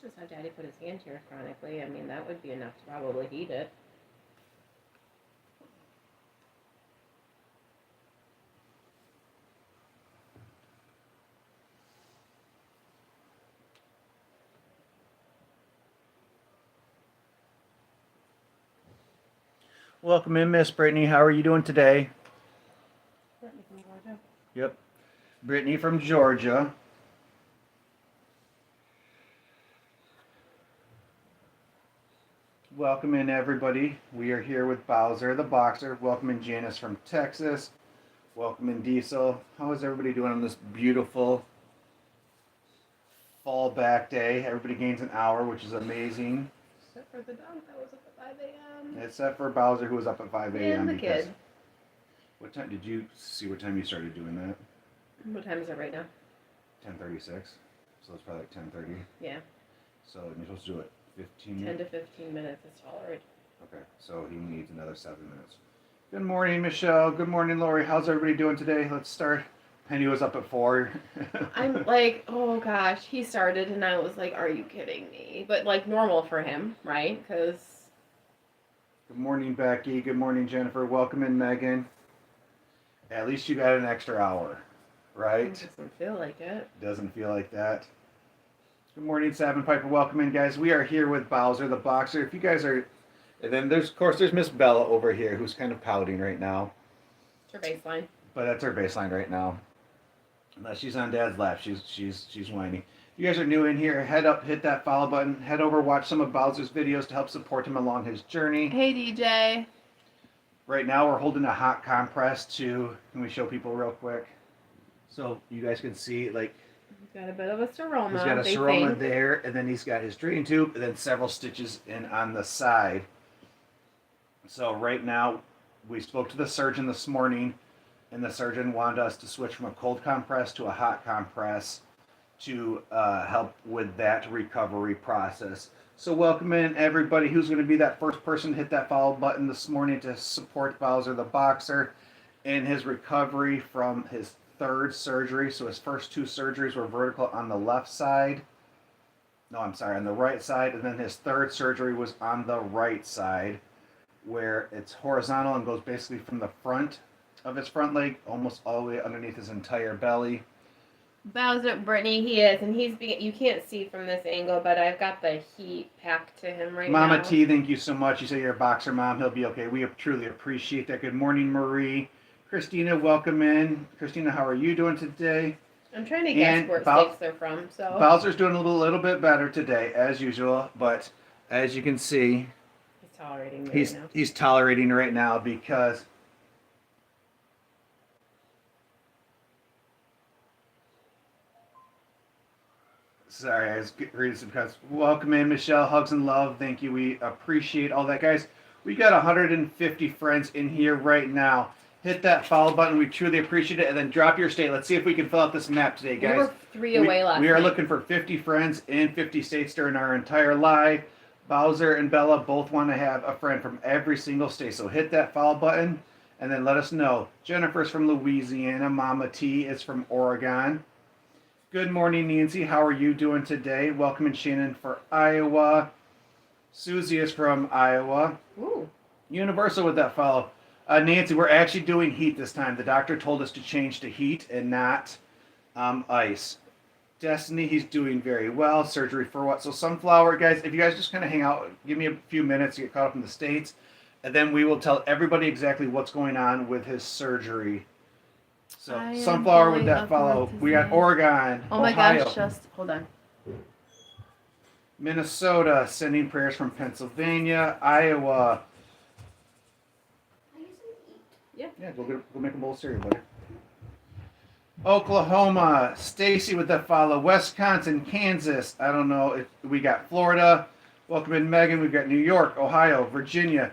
just have Daddy put his hand here chronically. I mean, that would be enough to probably heat it. Welcome in, Miss Brittany. How are you doing today? Brittany from Georgia. Yep. Brittany from Georgia. Welcome in, everybody. We are here with Bowser the Boxer. Welcome in, Janice from Texas. Welcome in, Diesel. How is everybody doing on this beautiful fall back day? Everybody gains an hour, which is amazing. Except for the dog that was up at 5 a.m. Except for Bowser, who was up at 5 a.m. And the kid. What time did you see? What time you started doing that? What time is it right now? 10:36. So it's probably like 10:30. Yeah. So you're supposed to do it 15. 10 to 15 minutes is tolerant. Okay, so he needs another 7 minutes. Good morning, Michelle. Good morning, Lori. How's everybody doing today? Let's start. Penny was up at 4. I'm like, oh gosh, he started and I was like, are you kidding me? But like normal for him, right? Because. Good morning, Becky. Good morning, Jennifer. Welcome in, Megan. At least you got an extra hour, right? It doesn't feel like it. Doesn't feel like that. Good morning, Sabin Piper. Welcome in, guys. We are here with Bowser the Boxer. If you guys are, and then there's, of course, there's Miss Bella over here who's kind of pouting right now. It's her baseline. But that's her baseline right now. Unless she's on Dad's lap, she's whiny. If you guys are new in here, head up, hit that follow button, head over, watch some of Bowser's videos to help support him along his journey. Hey, DJ. Right now, we're holding a hot compress to. Can we show people real quick? So you guys can see, like, He's got a bit of a seroma. he's got a they seroma think. there, and then he's got his draining tube, and then several stitches in on the side. So right now, we spoke to the surgeon this morning, and the surgeon wanted us to switch from a cold compress to a hot compress to help with that recovery process. So welcome in everybody who's going to be that first person to hit that follow button this morning to support Bowser the Boxer in his recovery from his 3rd surgery. So his first 2 surgeries were vertical on the left side. No, I'm sorry, on the right side. And then his 3rd surgery was on the right side, where it's horizontal and goes basically from the front of his front leg almost all the way underneath his entire belly. Bowser, Brittany, he is, and you can't see from this angle, but I've got the heat packed to him right now. Mama T, thank you so much. You say you're a boxer mom. He'll be okay. We truly appreciate that. Good morning, Marie. Christina, welcome in. Christina, how are you doing today? I'm trying to guess where states they're from, so. Bowser's doing a little bit better today, as usual, but as you can see, He's tolerating me right now. he's tolerating right now because sorry, I was reading some cuts. Welcome in, Michelle. Hugs and love. Thank you. We appreciate all that, guys. We got 150 friends in here right now. Hit that follow button. We truly appreciate it. And then drop your state. Let's see if we can fill out this map today, guys. We were 3 away last night. We are looking for 50 friends in 50 states during our entire live. Bowser and Bella both want to have a friend from every single state. So hit that follow button and then let us know. Jennifer's from Louisiana. Mama T is from Oregon. Good morning, Nancy. How are you doing today? Welcome in, Shannon, for Iowa. Susie is from Iowa. Ooh. Universal with that follow. Nancy, we're actually doing heat this time. The doctor told us to change to heat and not ice. Destiny, he's doing very well. Surgery for what? So Sunflower, guys, if you guys just kind of hang out, give me a few minutes to get caught up in the States, and then we will tell everybody exactly what's going on with his surgery. So Sunflower with that follow. We got Oregon, oh my Ohio, gosh, just hold on. Minnesota, sending prayers from Pennsylvania, Iowa. Yeah, go make a bowl of cereal, buddy. Oklahoma, Stacy with that follow. Wisconsin, Kansas. I don't know if we got Florida. Welcome in, Megan. We've got New York, Ohio, Virginia.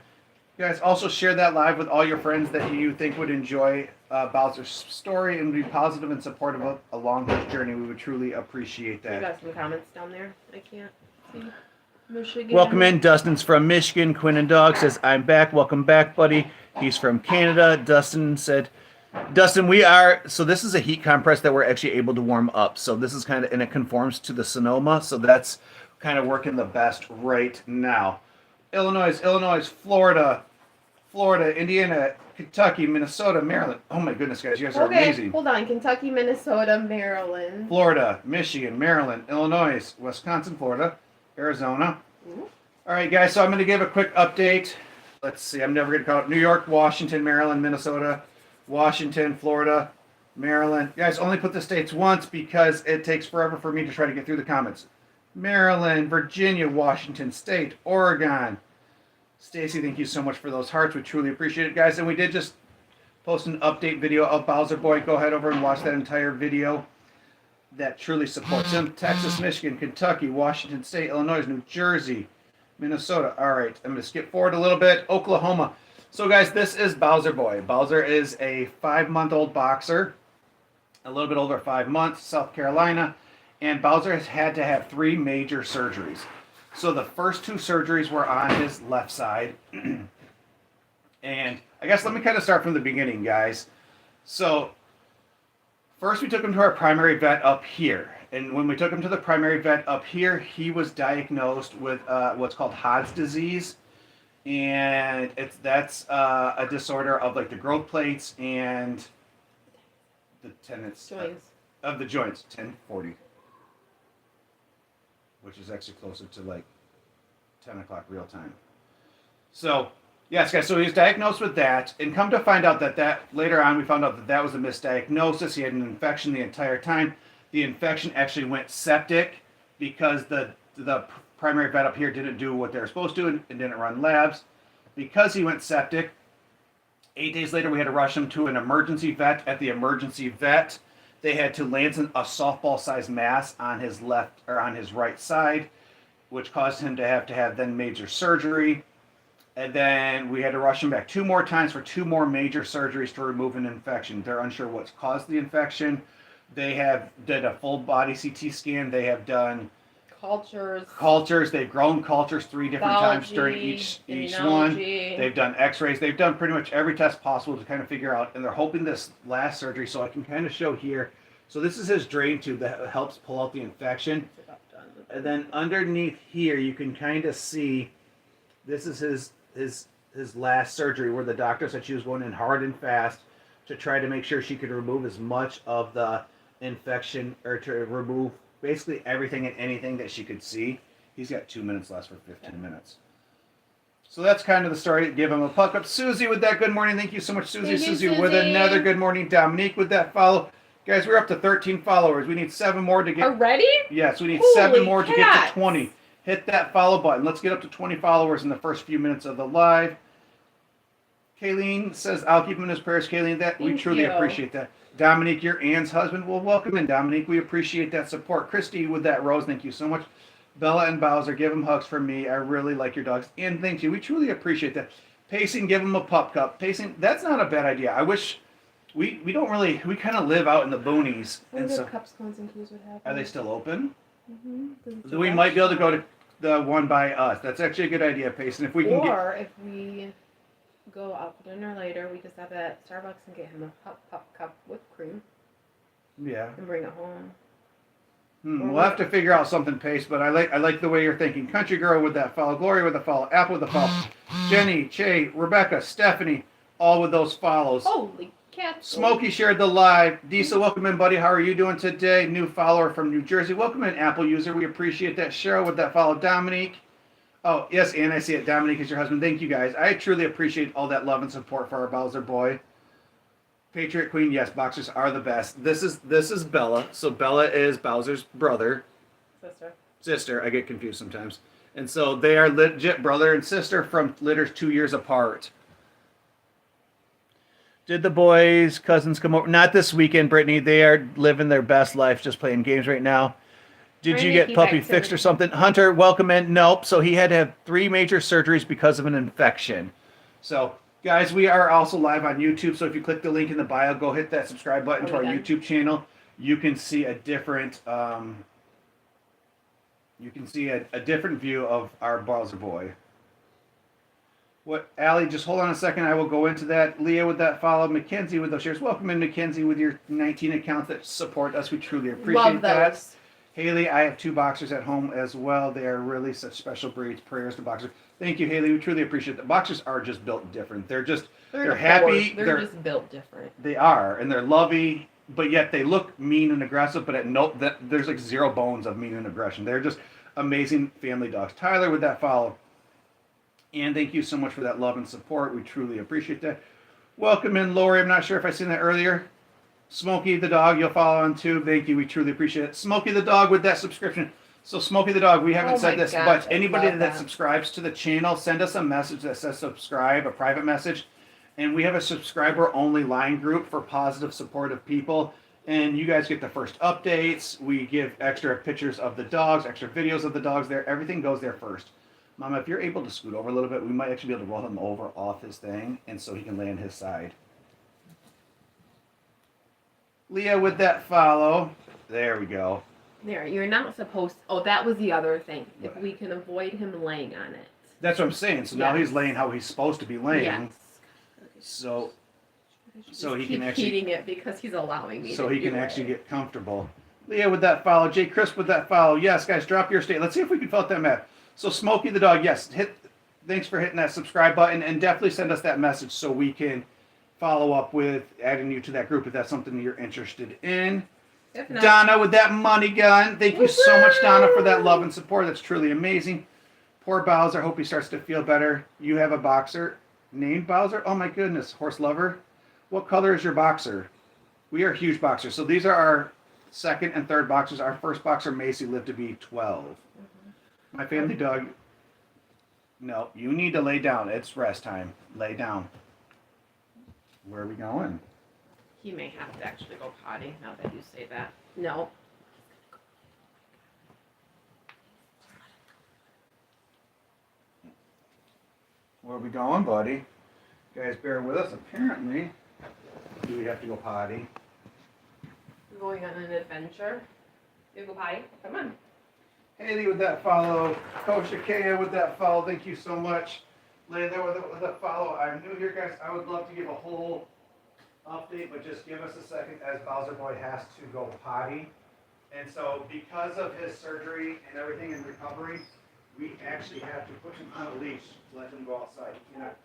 You guys also share that live with all your friends that you think would enjoy Bowser's story and be positive and supportive of along his journey. We would truly appreciate that. We got some comments down there. I can't see. Michigan. Welcome in. Dustin's from Michigan. Quinn and Dog says, I'm back. Welcome back, buddy. He's from Canada. Dustin said, Dustin, so this is a heat compress that we're actually able to warm up. So this is kind of, and it conforms to the Sonoma. So that's kind of working the best right now. Illinois, Florida, Indiana, Kentucky, Minnesota, Maryland. Oh my goodness, guys, you guys are Okay, amazing. hold on. Kentucky, Minnesota, Maryland. Florida, Michigan, Maryland, Illinois, Wisconsin, Florida, Arizona. Ooh. All right, guys, so I'm going to give a quick update. Let's see, I'm never going to call it New York, Washington, Maryland, Minnesota, Washington, Florida, Maryland. Guys, only put the states once because it takes forever for me to try to get through the comments. Maryland, Virginia, Washington State, Oregon. Stacy, thank you so much for those hearts. We truly appreciate it, guys. And we did just post an update video of Bowser Boy. Go ahead over and watch that entire video. That truly supports him. Texas, Michigan, Kentucky, Washington State, Illinois, New Jersey, Minnesota. All right, I'm going to skip forward a little bit. Oklahoma. So, guys, this is Bowser Boy. Bowser is a 5-month-old boxer, a little bit over 5 months, South Carolina. And Bowser has had to have 3 major surgeries. So the first 2 surgeries were on his left side. And I guess let me kind of start from the beginning, guys. So first we took him to our primary vet up here. And when we took him to the primary vet up here, he was diagnosed with what's called Hod's disease. And that's a disorder of like the growth plates and the tendons Joints. of the joints. 1040. Which is actually closer to like 10 o'clock real time. So, yes, guys, so he was diagnosed with that, and come to find out that later on we found out that was a misdiagnosis. He had an infection the entire time. The infection actually went septic because the primary vet up here didn't do what they were supposed to and didn't run labs. Because he went septic, 8 days later we had to rush him to an emergency vet. At the emergency vet, they had to lance a softball-sized mass on his left or on his right side, which caused him to have then major surgery. And then we had to rush him back 2 more times for 2 more major surgeries to remove an infection. They're unsure what's caused the infection. They did a full body CT scan. They have done cultures. They've grown cultures 3 different times during each one. They've done x-rays. They've done pretty much every test possible to kind of figure out, and they're hoping this last surgery, so I can kind of show here. So this is his drain tube that helps pull out the infection. And then underneath here you can kind of see this is his last surgery where the doctor said she was going in hard and fast to try to make sure she could remove as much of the infection, or to remove basically everything and anything that she could see. He's got 2 minutes left for 15 minutes. So that's kind of the story. Give him a puck up. Susie with that good morning. Thank you so much, Susie. Thank you, Susie Susie. with another good morning. Dominique with that follow. Guys, we're up to 13 followers. We need 7 more to get... Already? Yes, we need Holy 7 more to get cats. to 20. Hit that follow button. Let's get up to 20 followers in the first few minutes of the live. Kayleen says, I'll keep him in his prayers. Kayleen, we Thank truly you. appreciate that. Dominique, your Anne's husband. Well, welcome in, Dominique. We appreciate that support. Christy with that rose. Thank you so much. Bella and Bowser, give them hugs from me. I really like your dogs. And thank you. We truly appreciate that. Pacing, give them a pup cup. Pacing, that's not a bad idea. I wish we don't really, we kind of live out in the boonies. When And the so, cups, cones, and keys would happen. are they still open? Mm-hmm. We might be able to go to the one by us. That's actually a good idea, Payson. If we can Or if we go out for dinner later, we just stop at Starbucks and get him a hot cup with cream yeah. and bring it home. We'll have to figure out something, Pace. But I like the way you're thinking. Country Girl with that follow, Glory with the follow, Apple with the follow, Jenny, Che, Rebecca, Stephanie, all with those follows. Holy cats! Smokey shared the live. Disa, welcome in, buddy. How are you doing today? New follower from New Jersey. Welcome in, Apple user. We appreciate that. Cheryl with that follow. Dominique. Oh, yes, and I see it. Dominique is your husband. Thank you, guys. I truly appreciate all that love and support for our Bowser boy. Patriot Queen, yes, boxers are the best. This is Bella. So Bella is Bowser's brother. Sister. I get confused sometimes. And so they are legit brother and sister from litters 2 years apart. Did the boys, cousins come over? Not this weekend, Brittany. They are living their best life just playing games right now. Did you get puppy fixed or something? Hunter, welcome in. Nope. So he had to have 3 major surgeries because of an infection. So, guys, we are also live on YouTube. So if you click the link in the bio, go hit that subscribe button to our YouTube channel. You can see a different different view of our Bowser boy. What, Allie, just hold on a second. I will go into that. Leah with that follow. Mackenzie with those shares. Welcome in, Mackenzie, with your 19 accounts that support us. We truly appreciate Love that. those. Haley, I have 2 boxers at home as well. They are really such special breeds. Prayers to boxers. Thank you, Haley. We truly appreciate it. Boxers are just built different. They're They're happy. They're just built different. They are, and they're lovey, but yet they look mean and aggressive. But there's like 0 bones of mean and aggression. They're just amazing family dogs. Tyler with that follow. And thank you so much for that love and support. We truly appreciate that. Welcome in, Lori. I'm not sure if I seen that earlier. Smokey the dog, you'll follow on too. Thank you. We truly appreciate it. Smokey the dog with that subscription. So Smokey the dog, we haven't said this, gosh, but anybody I love that that. subscribes to the channel, send us a message that says subscribe, a private message. And we have a subscriber only line group for positive, supportive people. And you guys get the first updates. We give extra pictures of the dogs, extra videos of the dogs there. Everything goes there first. Mama, if you're able to scoot over a little bit, we might actually be able to roll him over off his thing, and so he can lay on his side. Leah with that follow. There we go. There, you're not supposed. Oh, that was the other thing. If What? we can avoid him laying on it. That's what I'm saying. So now Yes. he's laying how he's supposed to be laying. Yes. So Just So he keep can actually- heating it because he's allowing me. so to he can do actually it. get comfortable. Leah with that follow. Jay Crisp with that follow. Yes, guys, drop your state. Let's see if we can fill out that map. So Smokey the dog, yes, thanks for hitting that subscribe button, and definitely send us that message so we can follow up with adding you to that group if that's something that you're interested in. If not, Donna with that money gun. Thank you so much, Donna, for that love and support. That's truly amazing. Poor Bowser. Hope he starts to feel better. You have a boxer named Bowser? Oh my goodness. Horse lover. What color is your boxer? We are huge boxers. So these are our second and third boxers. Our first boxer, Macy, lived to be 12. My family dog. No, you need to lay down. It's rest time. Lay down. Where are we going? he may have to actually go potty now that you say that. No. Where are we going, buddy? Guys, bear with us. Apparently, do we have to go potty? We're going on an adventure. You go potty? Come on. Haley with that follow. Coach Akea with that follow. Thank you so much. Layla with that follow. I'm new here, guys. I would love to give a whole update, but just give us a second as Bowser Boy has to go potty. And so because of his surgery and everything and recovery, we actually have to put him on a leash to let him go outside. He cannot.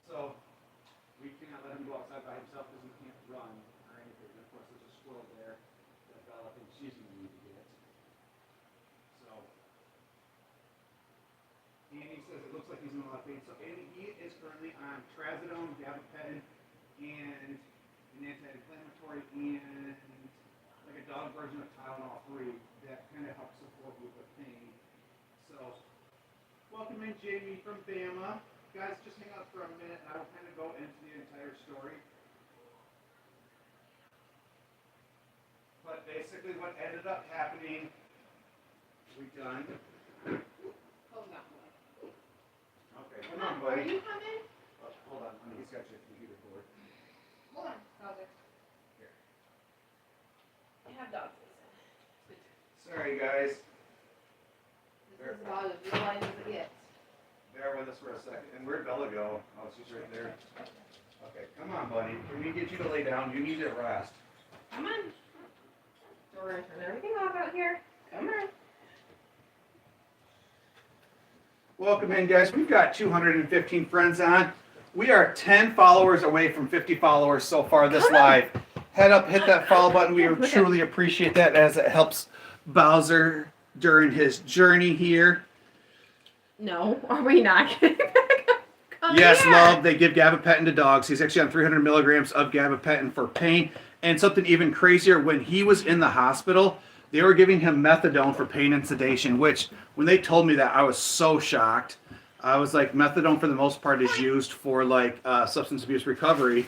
So we cannot let him go outside by himself because he can't run or anything. And of course, there's a squirrel there that Bella thinks she's going to need to get. So Andy says it looks like he's in a lot of pain. So Andy, he is currently on trazodone, gabapentin, and an anti-inflammatory, and like a dog version of Tylenol 3 that kind of helps support with the pain. So welcome in Jamie from Bama. Guys, just hang out for a minute and I will kind of go into the entire story. But basically what ended up happening, we done. Hold on. Okay, come on, buddy. Are you coming? Oh, hold on, honey, he's got your computer cord. Hold on, Bowser. Here. I have dogs. Sorry, guys. This is about as realized as it gets. Bear with us for a second. And where'd Bella go? Oh, she's right there. Okay, come on, buddy. Can we get you to lay down? You need to rest. Come on. So we're gonna turn everything off out here. Come on. Welcome in, guys. We've got 215 friends on. We are 10 followers away from 50 followers so far this live. Head up, hit that follow button. We truly appreciate that as it helps Bowser during his journey here. No, are we not getting back up? Come Yes, here. love. They give gabapentin to dogs. He's actually on 300 milligrams of gabapentin for pain. And something even crazier, when he was in the hospital, they were giving him methadone for pain and sedation, which when they told me that, I was so shocked. I was like, methadone for the most part is used for like substance abuse recovery.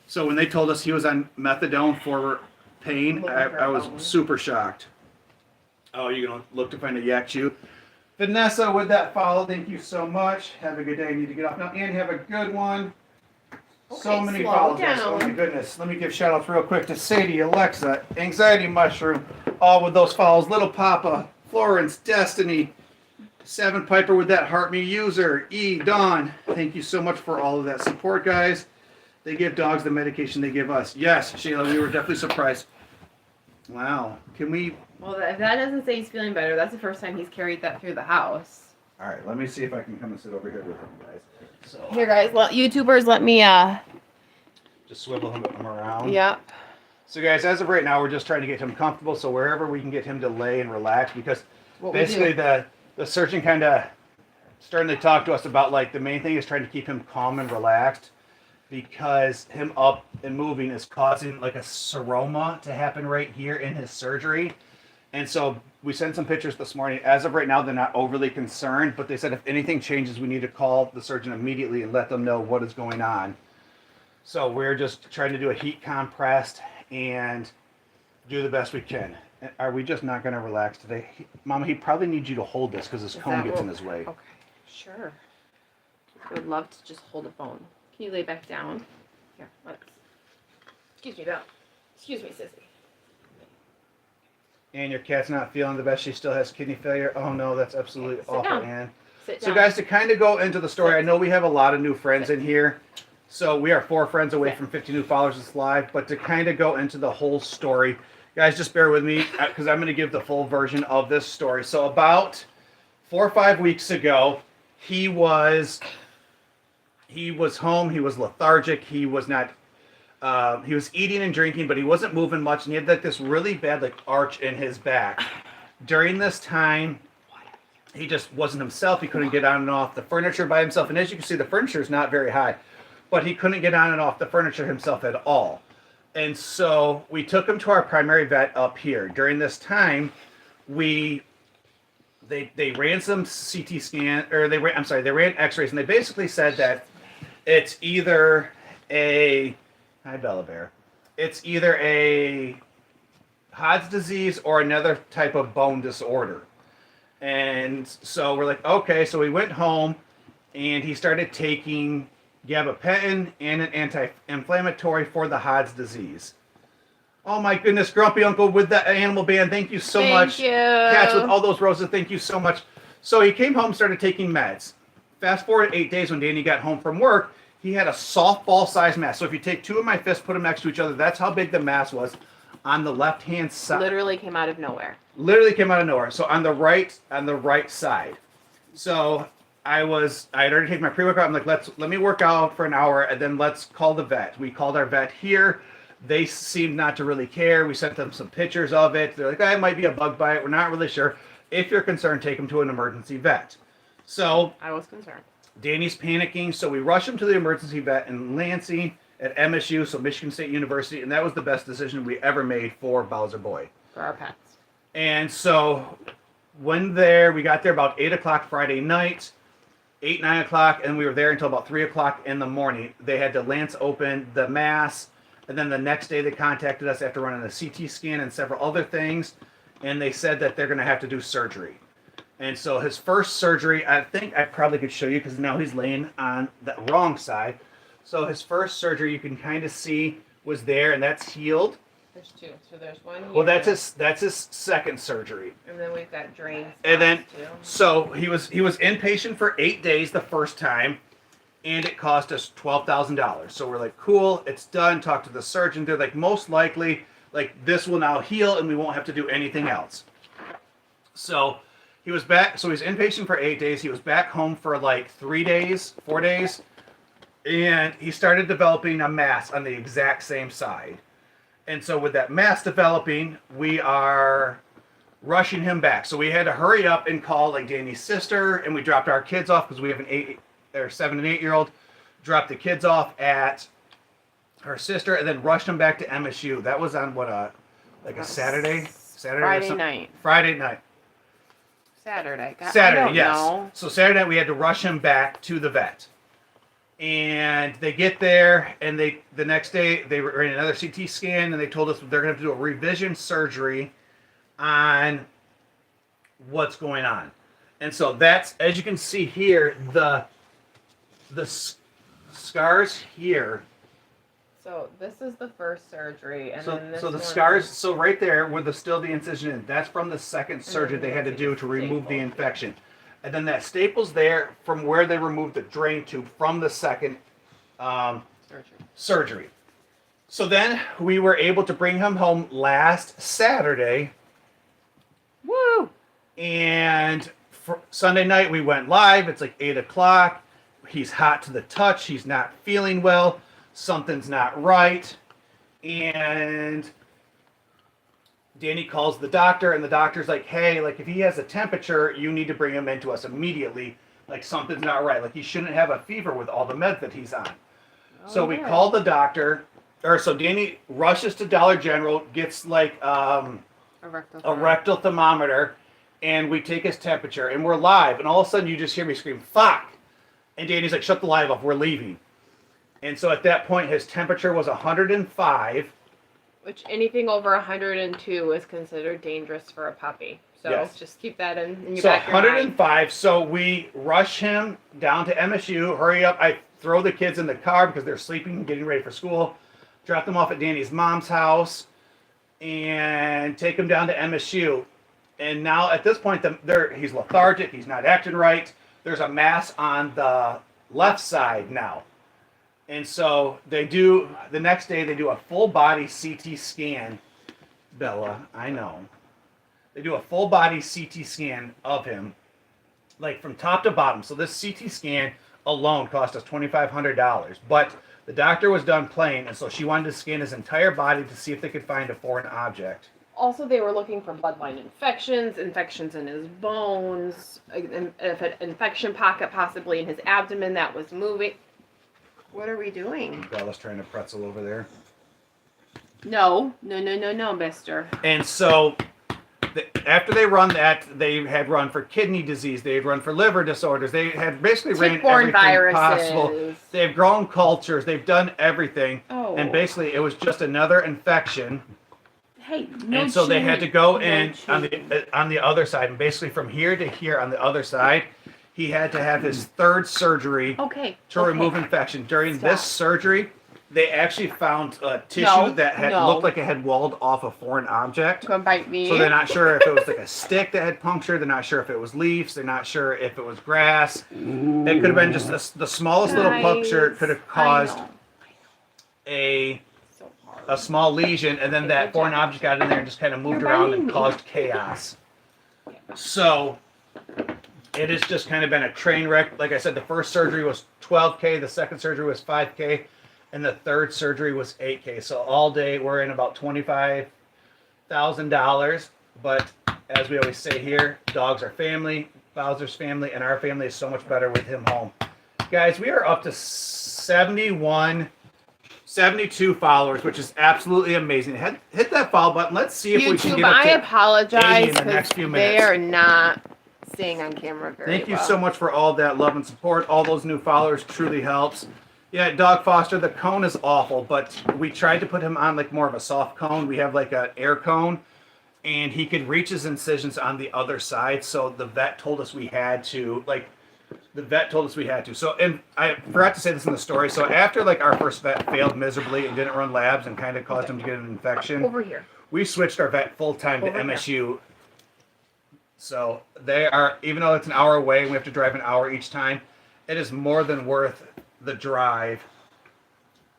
So when they told us he was on methadone for pain, I was super shocked. Oh, you're going to look to find a yak chew. Vanessa with that follow, thank you so much. Have a good day. I need to get off now. And have a good one. So Okay, many slow follows. Guys. Oh my down. goodness. Let me give shout outs real quick to Sadie, Alexa, Anxiety Mushroom, all with those follows. Little Papa, Florence, Destiny, Seven Piper with that Heart Me user, E, Dawn. Thank you so much for all of that support, guys. They give dogs the medication they give us. Yes, Shayla, we were definitely surprised. Wow. Can we... Well, if that doesn't say he's feeling better, that's the first time he's carried that through the house. All right, let me see if I can come and sit over here with him, guys. So, Here, guys, YouTubers, let me, just swivel him around. Yep. So, guys, as of right now, we're just trying to get him comfortable. So, wherever we can get him to lay and relax, because basically the surgeon kind of starting to talk to us about, like, the main thing is trying to keep him calm and relaxed, because him up and moving is causing like a seroma to happen right here in his surgery. And so we sent some pictures this morning. As of right now, they're not overly concerned, but they said if anything changes, we need to call the surgeon immediately and let them know what is going on. So we're just trying to do a heat compress and do the best we can. Are we just not going to relax today? Mama, he probably needs you to hold this because his cone gets in his way. Okay, sure. I would love to just hold a phone. Can you lay back down? Here, let's. Excuse me, Belle. Excuse me, sissy. And your cat's not feeling the best. She still has kidney failure. Oh no, that's absolutely Sit awful, down. Ann. Sit So down. guys, to kind of go into the story, I know we have a lot of new friends in here. So we are 4 friends away from 50 new followers this live. But to kind of go into the whole story, guys, just bear with me because I'm going to give the full version of this story. So about 4 or 5 weeks ago, he was home. He was lethargic. He was not. He was eating and drinking, but he wasn't moving much, and he had like this really bad like arch in his back. During this time, he just wasn't himself. He couldn't get on and off the furniture by himself, and as you can see, the furniture is not very high, but he couldn't get on and off the furniture himself at all. And so we took him to our primary vet up here. During this time, they ran some CT scan, or they ran X-rays, and they basically said that it's either a hi Bella Bear, it's either a Hodg's disease or another type of bone disorder. And so we're like, okay. So we went home, and he started taking gabapentin and an anti-inflammatory for the Hodg's disease. Oh my goodness, Grumpy Uncle with the animal band. Thank you so much. Thank you. Cats with all those roses. Thank you so much. So he came home, started taking meds. Fast forward 8 days when Danny got home from work, he had a softball sized mass. So if you take 2 of my fists, put them next to each other, that's how big the mass was on the left hand side. Literally came out of nowhere. Literally came out of nowhere. So on the right side. So I had already taken my pre-workout. I'm like, let me work out for an hour and then let's call the vet. We called our vet here. They seemed not to really care. We sent them some pictures of it. They're like, it might be a bug bite. We're not really sure. If you're concerned, take him to an emergency vet. So I was concerned. Danny's panicking, so we rush him to the emergency vet in Lansing at MSU, so Michigan State University, and that was the best decision we ever made for Bowser Boy. For our pets. And so we got there about 8 o'clock Friday night, 8, 9 o'clock, and we were there until about 3 o'clock in the morning. They had to lance open the mass, and then the next day they contacted us after running a CT scan and several other things, and they said that they're going to have to do surgery. And so his first surgery, I think I probably could show you because now he's laying on the wrong side. So his first surgery, you can kind of see, was there, and that's healed. There's 2. So there's 1 here. Well, that's his second surgery. And then we've got drains. And then, too. so he was inpatient for 8 days the first time, and it cost us $12,000. So we're like, cool, it's done. Talk to the surgeon. They're like, most likely, like this will now heal, and we won't have to do anything else. So he was back. So he's inpatient for 8 days. He was back home for like 4 days, and he started developing a mass on the exact same side. And so with that mass developing, we are rushing him back. So we had to hurry up and call like Danny's sister, and we dropped our kids off because we have an 7 and 8 year old. Dropped the kids off at her sister, and then rushed them back to MSU. That was on a Saturday. Friday night. Friday night. Saturday. Saturday, I don't yes. know. So Saturday night we had to rush him back to the vet. And they get there, and the next day they ran another CT scan, and they told us they're going to have to do a revision surgery on what's going on. And so that's, as you can see here, the scars here. So this is the first surgery, and So then this the one scars, is- so right there where the incision in, that's from the second surgery then they had to you do see to the remove the staple. infection. And then that staple's there from where they removed the drain tube from the second surgery. So then we were able to bring him home last Saturday. Woo! And for Sunday night we went live. It's like 8 o'clock. He's hot to the touch. He's not feeling well. Something's not right. And Danny calls the doctor, and the doctor's like, hey, like if he has a temperature, you need to bring him into us immediately. Like something's not right. Like he shouldn't have a fever with all the meds that he's on. So we call the doctor, so Danny rushes to Dollar General, gets like a rectal thermometer, and we take his temperature, and we're live, and all of a sudden you just hear me scream, fuck! And Danny's like, shut the live off, we're leaving. And so at that point, his temperature was 105. Which anything over 102 is considered dangerous for a puppy. So Yes. just keep that in your So back of your mind. 105, so we rush him down to MSU, hurry up, I throw the kids in the car because they're sleeping and getting ready for school, drop them off at Danny's mom's house, and take him down to MSU. And now at this point, he's lethargic, he's not acting right, there's a mass on the left side now. And so the next day they do a full body CT scan. Bella, I know. They do a full body CT scan of him, like from top to bottom. So this CT scan alone cost us $2,500. But the doctor was done playing, and so she wanted to scan his entire body to see if they could find a foreign object. Also, they were looking for bloodline infections in his bones, if an infection pocket possibly in his abdomen that was moving. What are we doing? Bella's trying to pretzel over there. No, mister. And so after they run that, they had run for kidney disease, they had run for liver disorders, they had basically ran everything possible. They've grown cultures, they've done everything, and basically it was just another infection. Hey, no. And so they had to go in on the other side, and basically from here to here on the other side, he had to have his third surgery to remove infection. During this surgery, they actually found a tissue that had looked like it had walled off a foreign object. Come bite me. So they're not sure if it was like a stick that had punctured. They're not sure if it was leaves. They're not sure if it was grass. It could have been just the smallest little puncture could have caused a small lesion, and then that foreign object got in there and just kind of moved around and caused chaos. So it has just kind of been a train wreck. Like I said, the first surgery was $12K, the second surgery was $5K, and the third surgery was $8K. So all day we're in about $25,000. But as we always say here, dogs are family, Bowser's family, and our family is so much better with him home. Guys, we are up to 72 followers, which is absolutely amazing. Hit that follow button. Let's see if we can get up to I apologize in the next few minutes. They are not staying on camera very Thank you so much for all that love and support. All those new followers truly helps. Yeah, Dog Foster, the cone is awful, but we tried to put him on like more of a soft cone. We have like an air cone, and he could reach his incisions on the other side. So the vet told us we had to, So, and I forgot to say this in the story. So after like our first vet failed miserably and didn't run labs and kind of caused him to get an infection. Over here. We switched our vet full time to MSU. So they are, even though it's an hour away and we have to drive an hour each time, it is more than worth the drive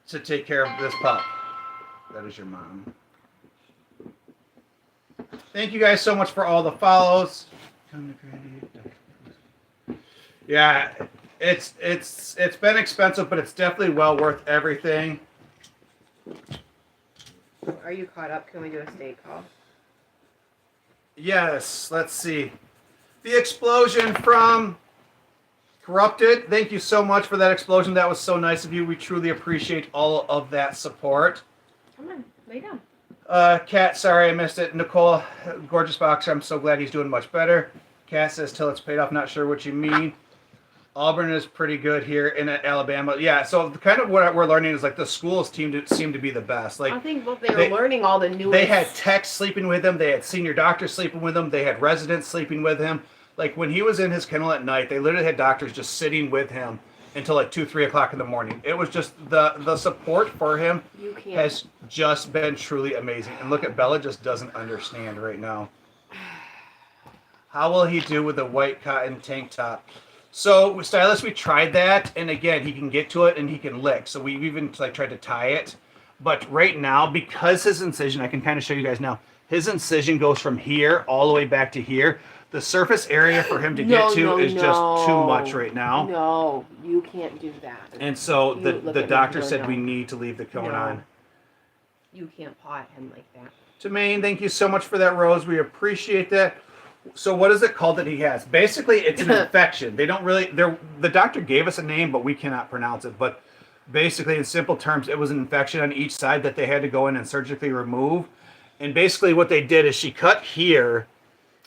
to take care of this pup. That is your mom. Thank you guys so much for all the follows. Yeah, it's been expensive, but it's definitely well worth everything. Are you caught up? Can we do a state call? Yes, let's see. The explosion from Corrupted. Thank you so much for that explosion. That was so nice of you. We truly appreciate all of that support. Come on, lay down. Kat, sorry I missed it. Nicole, gorgeous boxer. I'm so glad he's doing much better. Kat says, till it's paid off. Not sure what you mean. Auburn is pretty good here in Alabama. Yeah, so kind of what we're learning is like the schools seem to be the best. Like I think they were learning all the newest. They had techs sleeping with him. They had senior doctors sleeping with him. They had residents sleeping with him. Like when he was in his kennel at night, they literally had doctors just sitting with him until like 2-3 o'clock in the morning. It was just the support for him has just been truly amazing. And look at Bella, just doesn't understand right now. How will he do with a white cotton tank top? So Stylus, we tried that, and again, he can get to it and he can lick. So we even like tried to tie it, but right now, because his incision, I can kind of show you guys now. His incision goes from here all the way back to here. The surface area for him to get to is just too much right now. No, you can't do that. And so You the look the at me, doctor no, said no. we need to leave the cone No. on. You can't paw at him like that. Jermaine, thank you so much for that, Rose. We appreciate that. So what is it called that he has? Basically, it's an infection. They don't really. The doctor gave us a name, but we cannot pronounce it. But basically, in simple terms, it was an infection on each side that they had to go in and surgically remove. And basically, what they did is she cut here,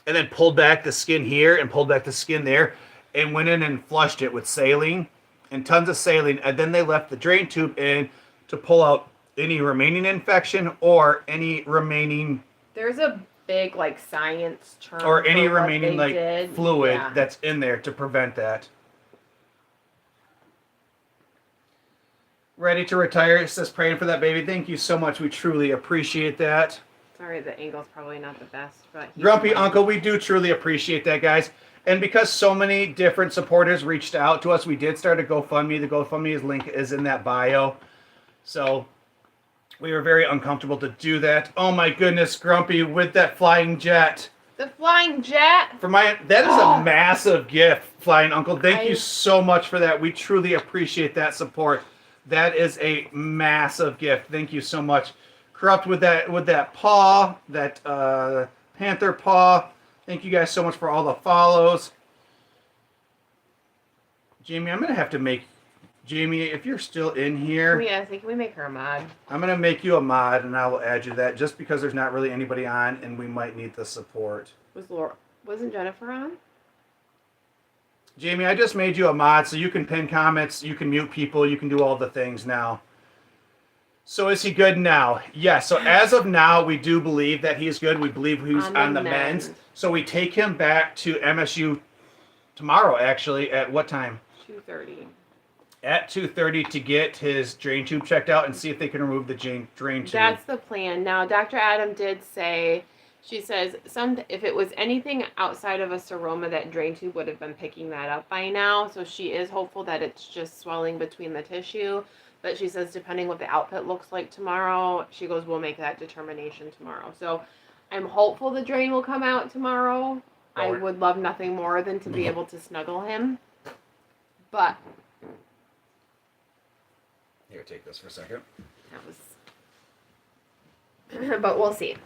and then pulled back the skin here and pulled back the skin there, and went in and flushed it with saline and tons of saline. And then they left the drain tube in to pull out any remaining infection or any remaining There's a big like science term or any for what remaining they like did. fluid Yeah. that's in there to prevent that. Ready to retire. It says praying for that baby. Thank you so much. We truly appreciate that. Sorry, the angle's probably not the best, but he's Grumpy fine. Uncle, we do truly appreciate that, guys. And because so many different supporters reached out to us, we did start a GoFundMe. The GoFundMe link is in that bio. So we were very uncomfortable to do that. Oh my goodness, Grumpy, with that flying jet. The flying jet. That is a massive gift, Flying Uncle. Thank you I- so much for that. We truly appreciate that support. That is a massive gift. Thank you so much. Corrupt with that paw, that panther paw. Thank you guys so much for all the follows. Jamie, I'm gonna have to make Jamie, if you're still in here, Can we make her a mod? I'm gonna make you a mod and I will add you to that just because there's not really anybody on and we might need the support. Wasn't Jennifer on? Jamie, I just made you a mod so you can pin comments, you can mute people, you can do all the things now. So is he good now? Yes. So as of now, we do believe that he's good. We believe he's on the mends. So we take him back to MSU tomorrow, actually, at what time? 2:30. At 2:30 to get his drain tube checked out and see if they can remove the drain tube. That's the plan. Now, Dr. Adam did say, she says, if it was anything outside of a seroma, that drain tube would have been picking that up by now. So she is hopeful that it's just swelling between the tissue. But she says, depending what the output looks like tomorrow, she goes, we'll make that determination tomorrow. So I'm hopeful the drain will come out tomorrow. I would love nothing more than to be able to snuggle him. But Here, take this for a second. that was... but we'll see.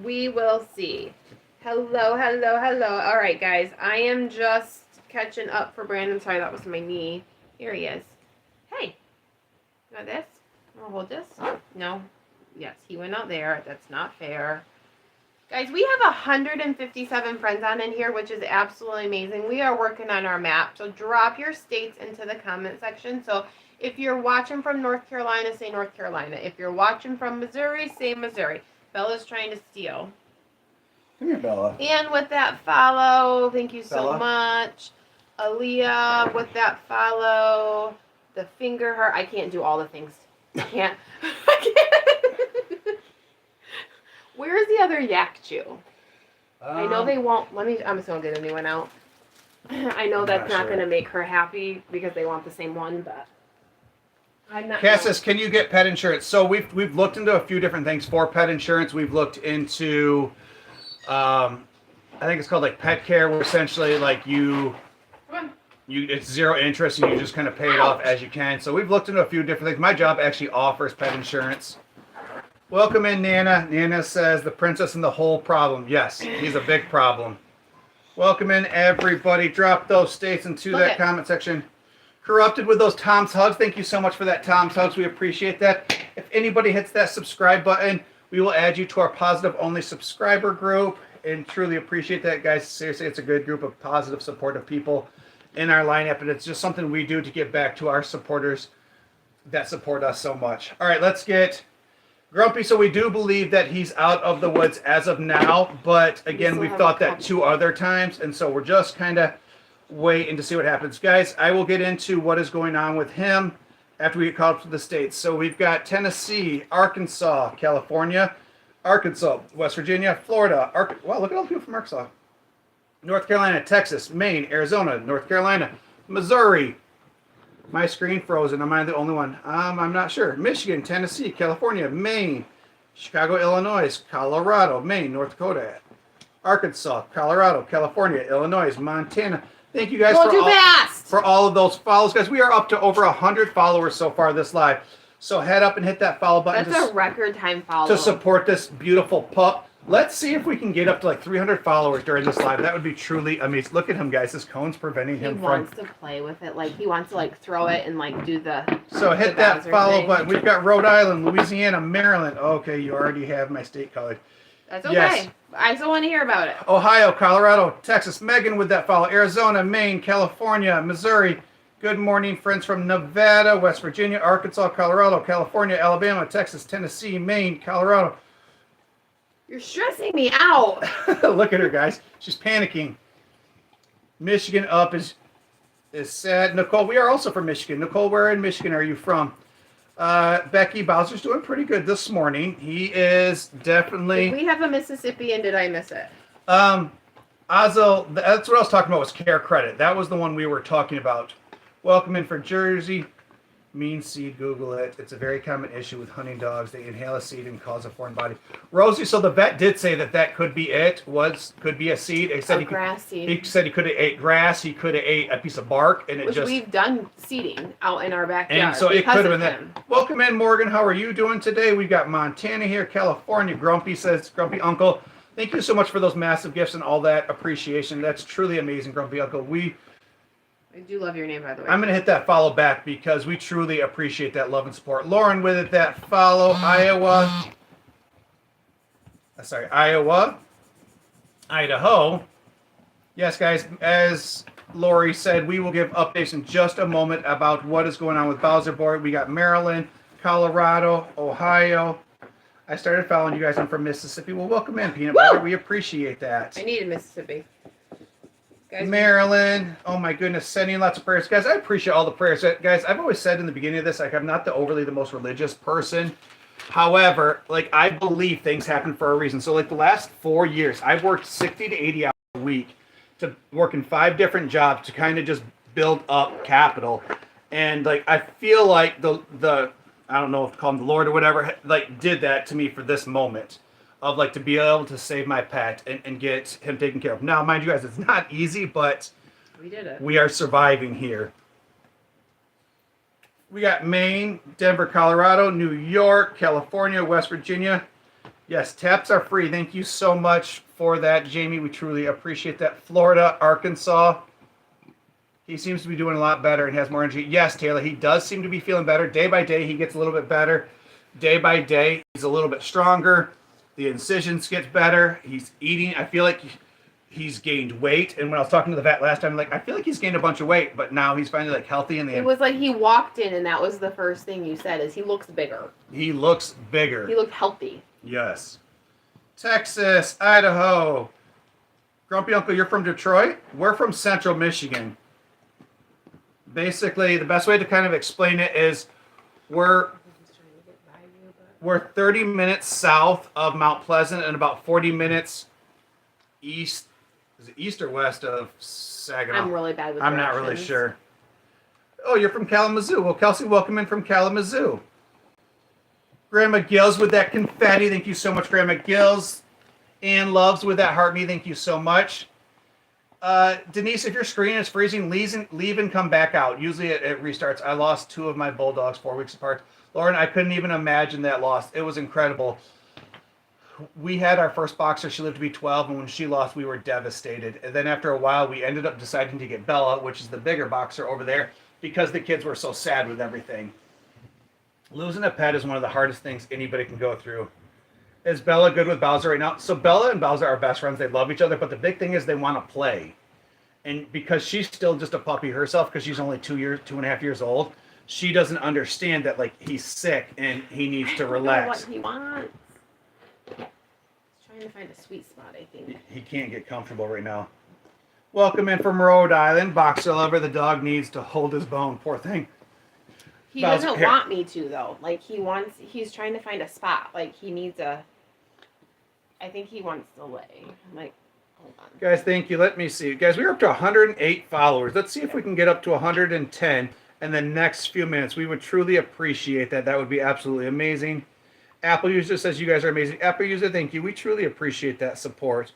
We will see. Hello, hello, hello. All right, guys. I am just catching up for Brandon. Sorry, that was my knee. Here he is. Hey. Got this? I'll hold this. No. Yes, he went out there. That's not fair. Guys, we have 157 friends on in here, which is absolutely amazing. We are working on our map. So drop your states into the comment section. So if you're watching from North Carolina, say North Carolina. If you're watching from Missouri, say Missouri. Bella's trying to steal. Come here, Bella. And with that follow, thank you so Bella? much. Aaliyah, with that follow. The finger heart. I can't do all the things. I can't. Where's the other yak chew? I know they won't. I'm just going to get a new one out. I know I'm that's not not sure. going to make her happy because they want the same one, but I'm not. Cass says, can you get pet insurance? So we've looked into a few different things for pet insurance. We've looked into, I think it's called like pet care, where essentially like it's 0 interest and you just kind of pay it off as you can. So we've looked into a few different things. My job actually offers pet insurance. Welcome in, Nana. Nana says the princess and the whole problem. Yes, he's a big problem. Welcome in, everybody. Drop those states into that comment section. Corrupted with those Tom's Hugs. Thank you so much for that Tom's Hugs. We appreciate that. If anybody hits that subscribe button, we will add you to our positive only subscriber group and truly appreciate that, guys. Seriously, it's a good group of positive, supportive people in our lineup, and it's just something we do to give back to our supporters that support us so much. All right, let's get Grumpy. So we do believe that he's out of the woods as of now, but again, we've thought that 2 other times, and so we're just kind of waiting to see what happens. Guys, I will get into what is going on with him after we get called up to the states. So we've got Tennessee, Arkansas, California, Arkansas, West Virginia, Florida. Wow, look at all the people from Arkansas. North Carolina, Texas, Maine, Arizona, North Carolina, Missouri. My screen frozen. Am I the only one? I'm not sure. Michigan, Tennessee, California, Maine, Chicago, Illinois, Colorado, Maine, North Dakota, Arkansas, Colorado, California, Illinois, Montana. Thank you guys for all of those follows, guys. We are up to over 100 followers so far this live. So head up and hit that follow button. That's a record time follow. To support this beautiful pup. Let's see if we can get up to like 300 followers during this live. That would be truly amazing. Look at him, guys. This cone's preventing him from... He wants to play with it. Like, he wants to, like, throw it and, like, do the... So hit that follow button. We've got Rhode Island, Louisiana, Maryland. Okay, you already have my state color. That's okay. Yes. I still want to hear about it. Ohio, Colorado, Texas. Megan with that follow. Arizona, Maine, California, Missouri. Good morning, friends from Nevada, West Virginia, Arkansas, Colorado, California, Alabama, Texas, Tennessee, Maine, Colorado. You're stressing me out. Look at her, guys. She's panicking. Michigan up is sad. Nicole, we are also from Michigan. Nicole, where in Michigan are you from? Becky, Bowser's doing pretty good this morning. He is definitely... Did we have a Mississippi and did I miss it? Azel, that's what I was talking about was Care Credit. That was the one we were talking about. Welcome in for Jersey. Mean seed, Google it. It's a very common issue with hunting dogs. They inhale a seed and cause a foreign body. Rosie, so the vet did say that could be it. Could be a seed. He said grass seed. He said he could have ate grass. He could have ate a piece of bark, and Which we've done seeding out in our backyard. And so it could have been that. Welcome in, Morgan. How are you doing today? We've got Montana here, California. Grumpy says, Grumpy Uncle. Thank you so much for those massive gifts and all that appreciation. That's truly amazing, Grumpy Uncle. I do love your name, by the way. I'm going to hit that follow back because we truly appreciate that love and support. Lauren with it, that follow. Iowa. Idaho. Yes, guys, as Lori said, we will give updates in just a moment about what is going on with Bowser Board. We got Maryland, Colorado, Ohio. I started following you guys. I'm from Mississippi. Well, welcome in, Peanut Butter. We appreciate that. I needed Mississippi. Guys, Maryland, oh my goodness, sending lots of prayers. Guys, I appreciate all the prayers. Guys, I've always said in the beginning of this, like, I'm not the most religious person. However, like, I believe things happen for a reason. So, like, the last 4 years, I've worked 60 to 80 hours a week to work in 5 different jobs to kind of just build up capital. And, like, I feel like the I don't know if to call him the Lord or whatever, like, did that to me for this moment. Of like to be able to save my pet and get him taken care of. Now, mind you guys, it's not easy, but we did it. We are surviving here. We got Maine, Denver, Colorado, New York, California, West Virginia. Yes, taps are free. Thank you so much for that, Jamie. We truly appreciate that. Florida, Arkansas. He seems to be doing a lot better and has more energy. Yes, Taylor, he does seem to be feeling better. Day by day, he gets a little bit better. Day by day, he's a little bit stronger. The incisions gets better. He's eating. I feel like he's gained weight. And when I was talking to the vet last time, like, I feel like he's gained a bunch of weight, but now he's finally like healthy. And it was like he walked in, and that was the first thing you said is he looks bigger. He looks bigger. He looked healthy. Yes. Texas, Idaho. Grumpy Uncle, you're from Detroit? We're from Central Michigan. Basically, the best way to kind of explain it is we're 30 minutes south of Mount Pleasant and about 40 minutes east. Is it east or west of Saginaw? I'm really bad with I'm not really sure. Oh, you're from Kalamazoo. Well, Kelsey, welcome in from Kalamazoo. Grandma Gills with that confetti. Thank you so much, Grandma Gills. Ann Loves with that heart me. Thank you so much. Denise, if your screen is freezing, leave and come back out. Usually it restarts. I lost 2 of my bulldogs 4 weeks apart. Lauren, I couldn't even imagine that loss. It was incredible. We had our first boxer. She lived to be 12, and when she lost, we were devastated. And then after a while, we ended up deciding to get Bella, which is the bigger boxer over there, because the kids were so sad with everything. Losing a pet is one of the hardest things anybody can go through. Is Bella good with Bowser right now? So Bella and Bowser are best friends. They love each other, but the big thing is they want to play. And because she's still just a puppy herself, because she's only 2.5 years old, she doesn't understand that, like, he's sick and he needs to relax. What he wants. He's trying to find a sweet spot, I think. He can't get comfortable right now. Welcome in from Rhode Island. Boxer lover, the dog needs to hold his bone. Poor thing. He doesn't want me to, though. Like, he's trying to find a spot. Like, he needs I think he wants to lay. I'm like, Hold on. Guys, thank you. Let me see. Guys, we're up to 108 followers. Let's see if we can get up to 110 in the next few minutes. We would truly appreciate that. That would be absolutely amazing. Apple user says you guys are amazing. Apple user, thank you. We truly appreciate that support.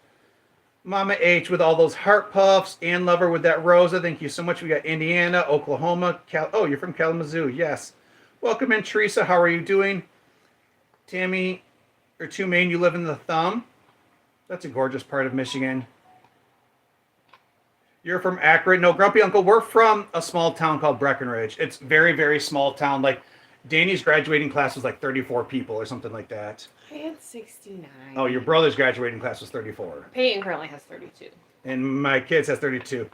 Mama H with all those heart puffs. Ann Lover with that Rosa. Thank you so much. We got Indiana, Oklahoma. Oh, you're from Kalamazoo. Yes. Welcome in, Teresa. How are you doing? Tammy or Maine, you live in the Thumb. That's a gorgeous part of Michigan. You're from Akron. No, Grumpy Uncle, we're from a small town called Breckenridge. It's very, very small town. Like, Danny's graduating class was like 34 people or something like that. I had 69. Oh, your brother's graduating class was 34. Peyton currently has 32. And my kids has 32.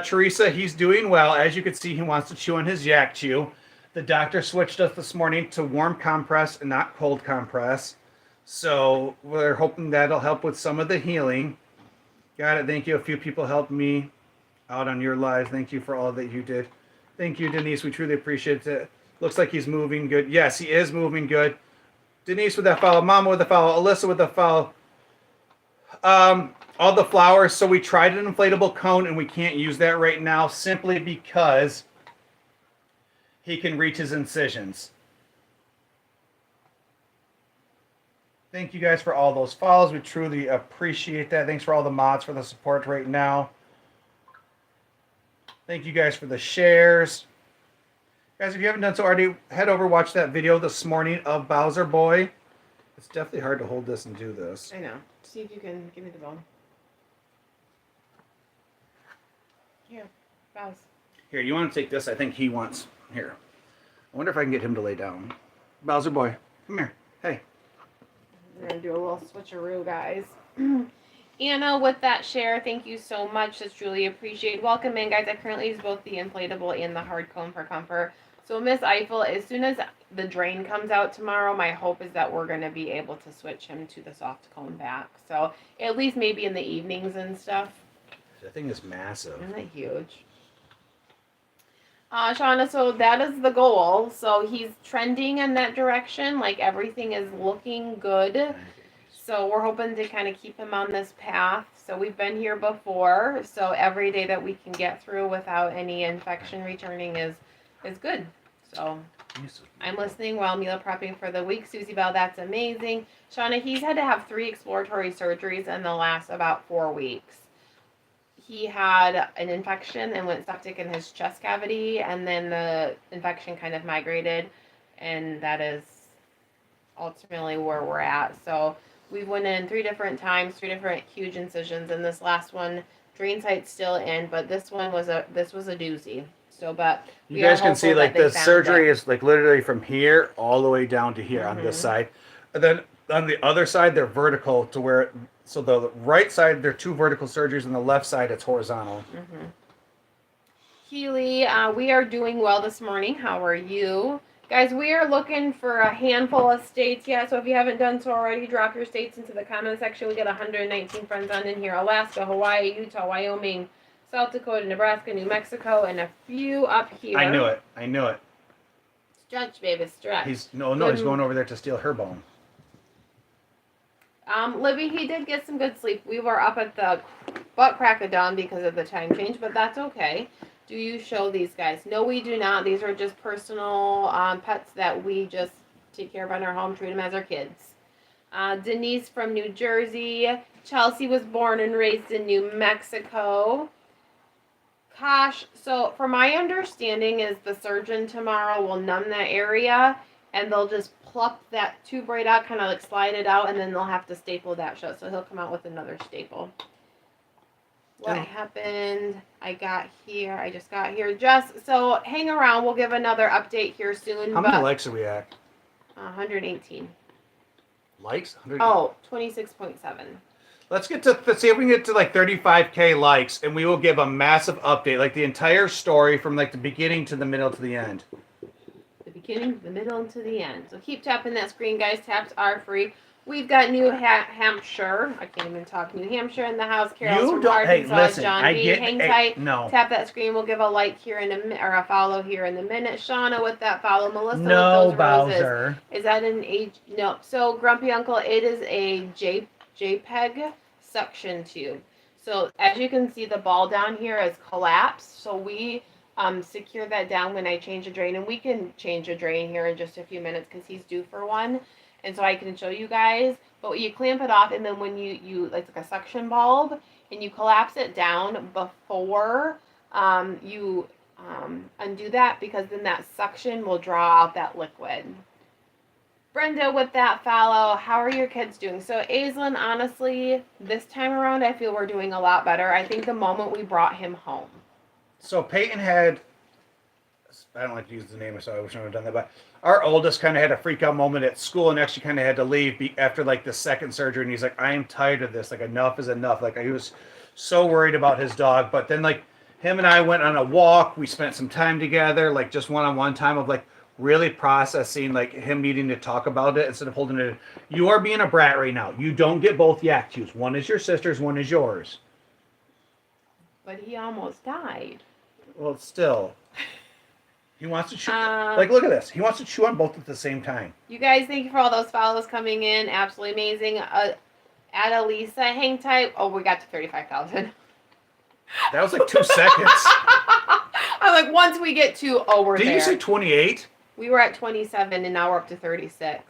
Teresa, he's doing well. As you can see, he wants to chew on his Yak Chew. The doctor switched us this morning to warm compress and not cold compress. So we're hoping that'll help with some of the healing. Got it. Thank you. A few people helped me out on your lives. Thank you for all that you did. Thank you, Denise. We truly appreciate it. Looks like he's moving good. Yes, he is moving good. Denise with that follow. Mama with the follow. Alyssa with the follow. All the flowers. So we tried an inflatable cone and we can't use that right now simply because he can reach his incisions. Thank you guys for all those follows. We truly appreciate that. Thanks for all the mods for the support right now. Thank you guys for the shares. Guys, if you haven't done so already, head over, watch that video this morning of Bowser Boy. It's definitely hard to hold this and do this. I know. See if you can give me the bone. Here, Bowser. Here, you want to take this? I think he wants. Here. I wonder if I can get him to lay down. Bowser Boy, come here. Hey. We're going to do a little switcheroo, guys. Anna, with that share, thank you so much. That's truly appreciated. Welcome in, guys. I currently use both the inflatable and the hard cone for comfort. So, Miss Eiffel, as soon as the drain comes out tomorrow, my hope is that we're going to be able to switch him to the soft cone back. So, at least maybe in the evenings and stuff. That thing is massive. Isn't that huge? Shauna, so that is the goal. So he's trending in that direction. Like everything is looking good. So we're hoping to kind of keep him on this path. So we've been here before. So every day that we can get through without any infection returning is good. So I'm listening while meal prepping for the week. Susie Bell, that's amazing. Shauna, he's had to have 3 exploratory surgeries in the last about 4 weeks. He had an infection and went septic in his chest cavity, and then the infection kind of migrated, and that is ultimately where we're at. So we went in 3 different times, 3 different huge incisions, and this last one, drain site's still in, but this was a doozy. So, but you guys can see like the surgery is like literally from here all the way down to here on this side, and then on the other side they're vertical to where. So the right side, there are 2 vertical surgeries, and the left side, it's horizontal. Mm-hmm. Keely, we are doing well this morning. How are you? Guys, we are looking for a handful of states yet, so if you haven't done so already, drop your states into the comment section. We got 119 friends on in here. Alaska, Hawaii, Utah, Wyoming, South Dakota, Nebraska, New Mexico, and a few up here. I knew it. Stretch, baby, stretch. He's going over there to steal her bone. Libby, he did get some good sleep. We were up at the butt crack of dawn because of the time change, but that's okay. Do you show these guys? No, we do not. These are just personal pets that we just take care of in our home, treat them as our kids. Denise from New Jersey. Chelsea was born and raised in New Mexico. Gosh, so from my understanding is the surgeon tomorrow will numb that area, and they'll just pluck that tube right out, kind of like slide it out, and then they'll have to staple that shut. So he'll come out with another staple. What happened? I just got here. Jess, so hang around. We'll give another update here soon. How many likes are we at? 118. Likes? 26.7. Let's see if we can get to like 35K likes, and we will give a massive update, like the entire story from like the beginning to the middle to the end. The beginning, the middle, and to the end. So keep tapping that screen, guys. Taps are free. We've got New Hampshire. I can't even talk. New Hampshire in the house. Carol's from Arkansas. Hey, listen, John B. Hang tight. No. Tap that screen. We'll give a like here in a minute, or a follow here in a minute. Shauna with that follow. Melissa with those Bowser. roses. Is that an age? No. So Grumpy Uncle, it is a JPEG suction tube. So as you can see, the ball down here is collapsed. So we secure that down when I change a drain, and we can change a drain here in just a few minutes because he's due for one. And so I can show you guys. But you clamp it off, and then when you it's like a suction bulb, and you collapse it down before you undo that, because then that suction will draw out that liquid. Brenda with that follow. How are your kids doing? So Aislinn, honestly, this time around, I feel we're doing a lot better. I think the moment we brought him home. So Peyton had, I don't like to use the name, so I wish I would have done that, but our oldest kind of had a freak out moment at school and actually kind of had to leave after like the second surgery. And he's like, I am tired of this. Like, enough is enough. Like, he was so worried about his dog. But then, like, him and I went on a walk. We spent some time together, like just one-on-one time of like really processing, like him needing to talk about it instead of holding it. You are being a brat right now. You don't get both yak chews. One is your sister's, one is yours. But he almost died. Well, still. He wants to chew. Like, look at this. He wants to chew on both at the same time. You guys, thank you for all those follows coming in. Absolutely amazing. Adelisa, hang tight. Oh, we got to 35,000. That was like 2 seconds. I'm like, once we get to, we're Did there. you say 28? We were at 27, and now we're up to 36.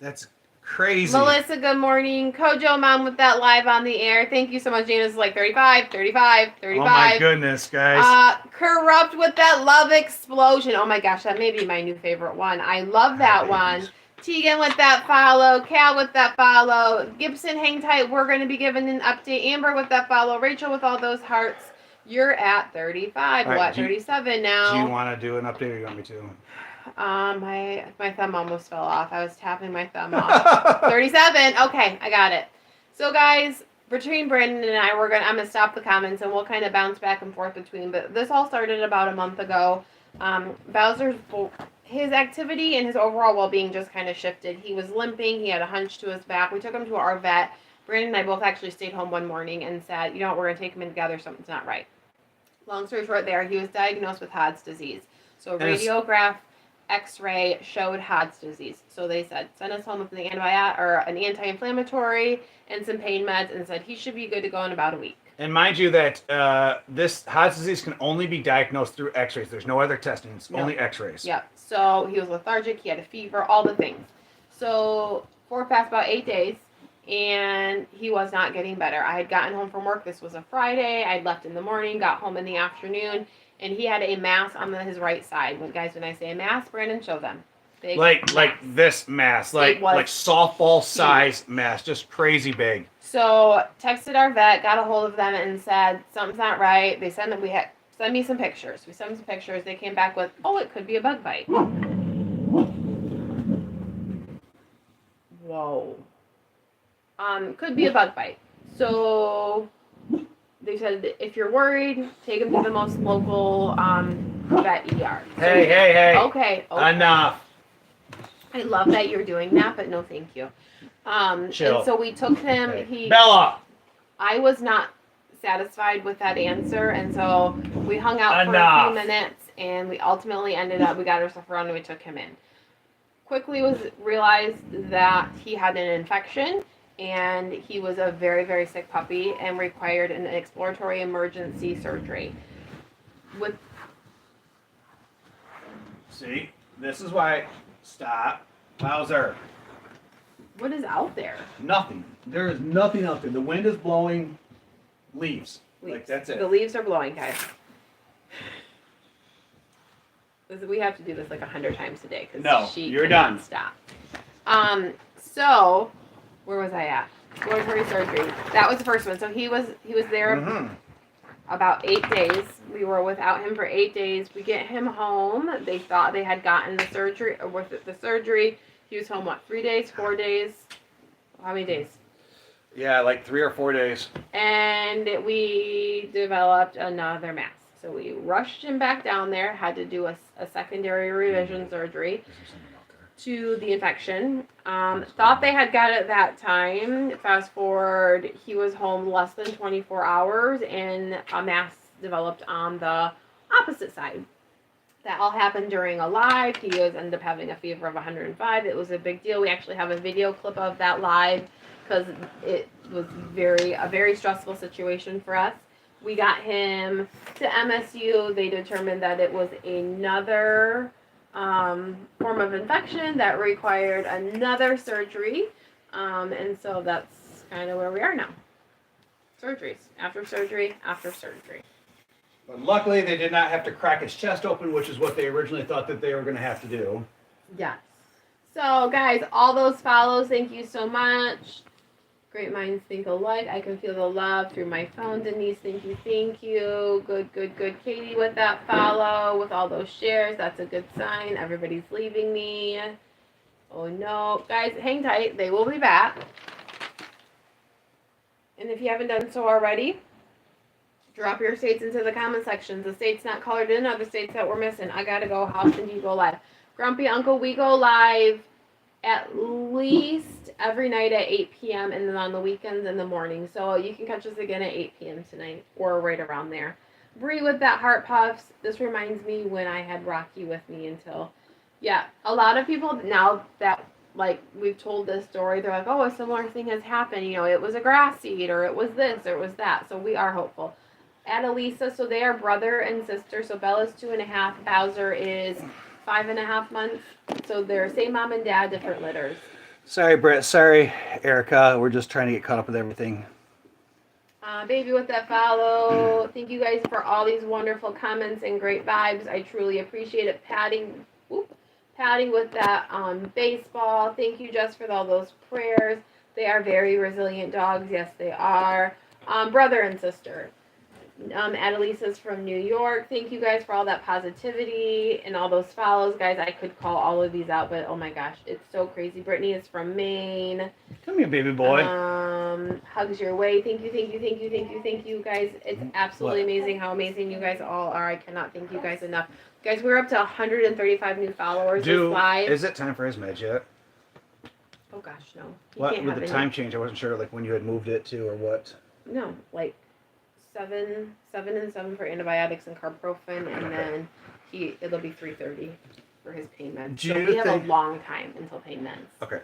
That's crazy. Melissa, good morning. Kojo Mom with that live on the air. Thank you so much. Janice is like 35, 35, 35. Oh my goodness, guys. Corrupt with that love explosion. Oh my gosh, that may be my new favorite one. I love that one. Tegan with that follow. Cal with that follow. Gibson, hang tight. We're going to be giving an update. Amber with that follow. Rachel with all those hearts. You're at 35. All right, 37 now. Do you want to do an update or you want me to? My thumb almost fell off. I was tapping my thumb off. 37. Okay, I got it. So guys, between Brandon and I, I'm gonna stop the comments and we'll kind of bounce back and forth between. But this all started about a month ago. Bowser's his activity and his overall well-being just kind of shifted. He was limping. He had a hunch to his back. We took him to our vet. Brandon and I both actually stayed home one morning and said, you know what, we're gonna take him in together. Something's not right. Long story short, he was diagnosed with Hod's disease. So radiograph, X-ray showed Hod's disease. So they said, send us home with an antibiotic or an anti-inflammatory and some pain meds, and said he should be good to go in about a week. And mind you that this Hod's disease can only be diagnosed through X-rays. There's no other testing. It's only X-rays. Yep. So he was lethargic. He had a fever. All the things. So for past about 8 days, and he was not getting better. I had gotten home from work. This was a Friday. I'd left in the morning, got home in the afternoon, and he had a mass on his right side. When I say a mass, Brandon, show them. Big like mass. this mass, like softball size mass, just crazy big. So texted our vet, got a hold of them, and said something's not right. They send me some pictures. We sent them some pictures. They came back with, it could be a bug bite. Whoa. Could be a bug bite. So they said if you're worried, take him to the most local vet ER. Hey. Okay. Enough. I love that you're doing that, but no thank you. Chill. And so we took him. Hey. Bella! I was not satisfied with that answer, and so we hung out for a few minutes, and we ultimately we got our stuff around, and we took him in. Quickly realized that he had an infection, and he was a very, very sick puppy and required an exploratory emergency surgery. See? This is why... Stop. Bowser. What is out there? Nothing. There is nothing out there. The wind is blowing leaves. Like, that's it. The leaves are blowing, guys. We have to do this like 100 times a day. No, she you're done. Stop. So, where was I at? Exploratory surgery. That was the first one. So he was there about 8 days. We were without him for 8 days. We get him home. They thought they had gotten the surgery, or with the surgery. He was home, 3 days, 4 days? How many days? Yeah, like 3 or 4 days. And we developed another mass. So we rushed him back down there, had to do a secondary revision surgery to the infection. Thought they had got it that time. Fast forward, he was home less than 24 hours and a mass developed on the opposite side. That all happened during a live. He ended up having a fever of 105. It was a big deal. We actually have a video clip of that live. because it was a very stressful situation for us. We got him to MSU. They determined that it was another form of infection that required another surgery. And so that's kind of where we are now. Surgeries, after surgery, after surgery. But luckily, they did not have to crack his chest open, which is what they originally thought that they were going to have to do. Yes. So, guys, all those follows, thank you so much. Great minds think alike. I can feel the love through my phone. Denise, thank you, thank you. Good, good, good. Katie with that follow, with all those shares. That's a good sign. Everybody's leaving me. Oh, no. Guys, hang tight. They will be back. And if you haven't done so already, drop your states into the comment sections. The states not colored in are the states that we're missing. I gotta go. How often do you go live? Grumpy Uncle, we go live at least every night at 8 p.m. and then on the weekends in the morning. So you can catch us again at 8 p.m. tonight or right around there. Bree with that heart puffs. This reminds me when I had Rocky with me until, yeah, a lot of people now that like we've told this story, they're like, oh, a similar thing has happened. You know, it was a grass seed or it was this or it was that. So we are hopeful. Annalisa, so they are brother and sister. So Bella's 2.5. Bowser is 5.5 months. So they're same mom and dad, different litters. Sorry, Britt. Sorry, Erica. We're just trying to get caught up with everything. Baby with that follow. Thank you guys for all these wonderful comments and great vibes. I truly appreciate it. Patty with that baseball. Thank you, Jess, for all those prayers. They are very resilient dogs. Yes, they are. Brother and sister. Adelisa's from New York. Thank you guys for all that positivity and all those follows, guys. I could call all of these out, but oh my gosh, it's so crazy. Brittany is from Maine. Come here, baby boy. Hugs your way. Thank you, guys. It's absolutely amazing how amazing you guys all are. I cannot thank you guys enough. Guys, we're up to 135 new followers this live. Is it time for his meds yet? Oh gosh, no. What with the time change? I wasn't sure like when you had moved it to or what. No, like 7 and 7 for antibiotics and carprofen, and then it'll be 3:30 for his pain meds. So we have a long time until pain meds. Okay.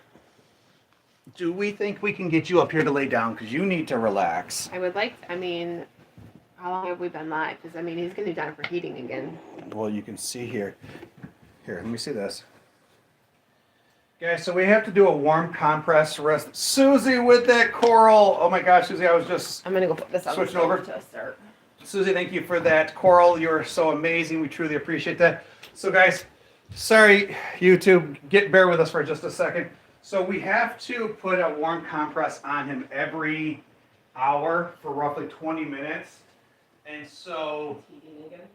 Do we think we can get you up here to lay down? Because you need to relax. I would like. I mean, how long have we been live? Because I mean, he's gonna be down for heating again. Well, you can see here. Here, let me see this. Okay, so we have to do a warm compress rest. Susie with that coral. Oh my gosh, Susie, I was just I'm gonna go put this on switching over to start. Susie, thank you for that coral. You're so amazing. We truly appreciate that. So guys, sorry, YouTube, bear with us for just a second. So we have to put a warm compress on him every hour for roughly 20 minutes. And so Heating again.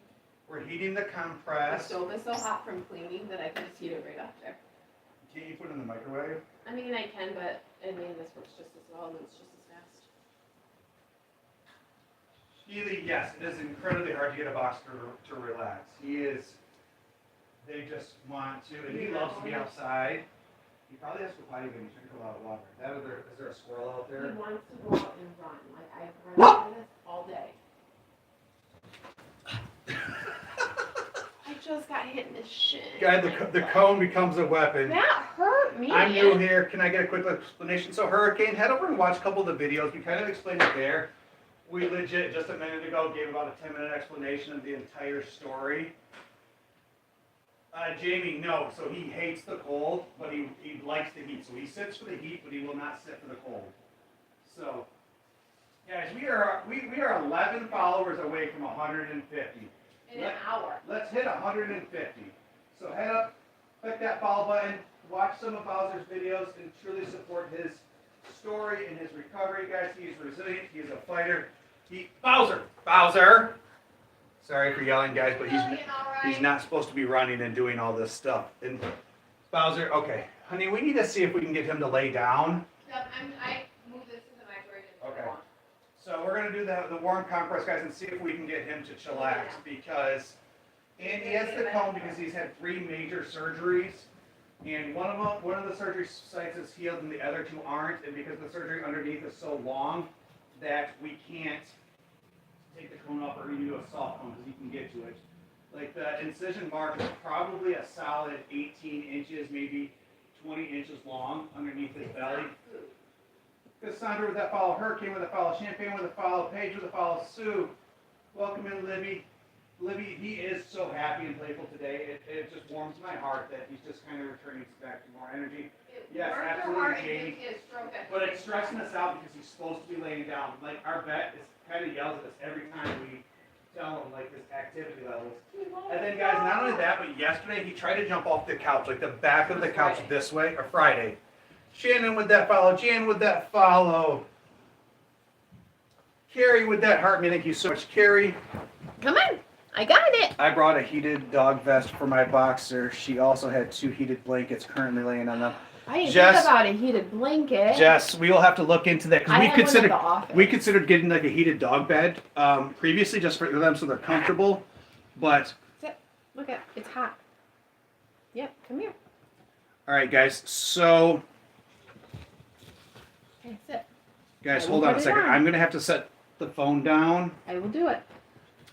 we're heating the The compress. stove is so hot from cleaning that I can just heat it right up there. Can you put it in the microwave? I mean, I can, but I mean, this works just as well and it's just as fast. Healy, yes, it is incredibly hard to get a boxer to relax. They just want to, and he loves to be outside. He probably has to go potty when he drinks a lot of water. Is there a squirrel out there? He wants to go out and run. Like, I've run after this all day. I just got hit in the shin. Guy, the cone becomes a weapon. That hurt me. I'm new here. Can I get a quick explanation? So Hurricane, head over and watch a couple of the videos. We kind of explained it there. We legit, just a minute ago, gave about a 10-minute explanation of the entire story. Jamie, no. So he hates the cold, but he likes the heat. So he sits for the heat, but he will not sit for the cold. So, guys, we are 11 followers away from 150. In an hour. Let's hit 150. So head up, click that follow button, watch some of Bowser's videos, and truly support his story and his recovery, guys. He is resilient. He is a fighter. Bowser. Sorry for yelling, guys, but he's not supposed to be running and doing all this stuff. And Bowser, okay, honey, we need to see if we can get him to lay down. Yep, I moved this to the microwave. Okay. So we're gonna do the warm compress, guys, and see if we can get him to chillax because, and he has the cone because he's had 3 major surgeries, and one of the surgery sites is healed and the other 2 aren't, and because the surgery underneath is so long that we can't take the cone off or even do a soft cone because he can get to it. Like the incision mark is probably a solid 18 inches, maybe 20 inches long underneath his belly. Cassandra with that follow, Hurricane with a follow, Champagne with a follow, Paige with a follow, Sue. Welcome in, Libby. Libby, he is so happy and playful today. It just warms my heart that he's just kind of returning back to more energy. Yes, absolutely, Jamie. But it's stressing us out because he's supposed to be laying down. Like, our vet is kind of yells at us every time we tell him, like, his activity levels. And then, guys, not only that, but yesterday he tried to jump off the couch, like the back of the couch this way, or Friday. Shannon with that follow, Jan with that follow. Carrie with that heart. Thank you so much, Carrie. Come on. I got it. I brought a heated dog vest for my boxer. She also had 2 heated blankets currently laying on them. I didn't Jess, think about a heated blanket. Jess, we will have to look into that because we considered considered getting like a heated dog bed previously just for them so they're comfortable. But Sit. Look at it's hot. Yep, come here. all right, guys. So Okay, sit. guys, I hold will on a put it second. on. I'm gonna have to set the phone down. I will do it.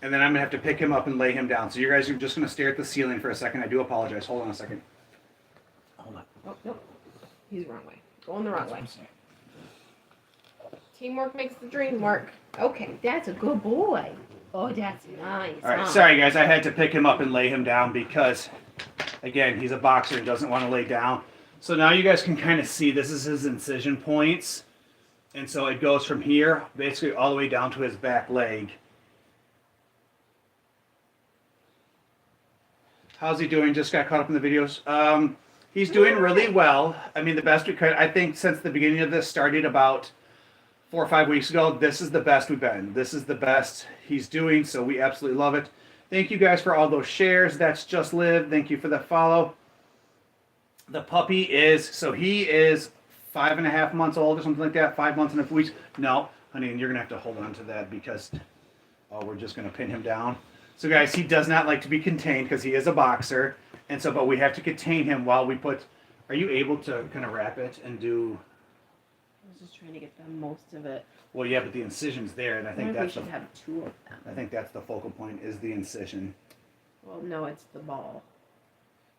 And then I'm gonna have to pick him up and lay him down. So you guys are just gonna stare at the ceiling for a second. I do apologize. Hold on a second. Hold on. Oh no, he's the wrong way. Going the wrong way. Teamwork makes the dream work. Okay, that's a good boy. Oh, that's nice. All right, huh? sorry guys. I had to pick him up and lay him down because, again, he's a boxer and doesn't want to lay down. So now you guys can kind of see this is his incision points, and so it goes from here basically all the way down to his back leg. How's he doing? Just got caught up in the videos. He's doing really well. I mean, the best we could. I think since the beginning of this started about 4 or 5 weeks ago, this is the best we've been. This is the best he's doing, so we absolutely love it. Thank you guys for all those shares. That's Just Live. Thank you for the follow. The puppy is, so he is 5.5 months old or something like that, 5 months and a few weeks. No, honey, and you're going to have to hold on to that because, we're just going to pin him down. So guys, he does not like to be contained because he is a boxer. And so, but we have to contain him while we put, are you able to kind of wrap it and do? I was just trying to get the most of it. Well, yeah, but the incision's there, and I think I that's should have 2 of them. I think that's the focal point is the incision. Well, no, it's the ball.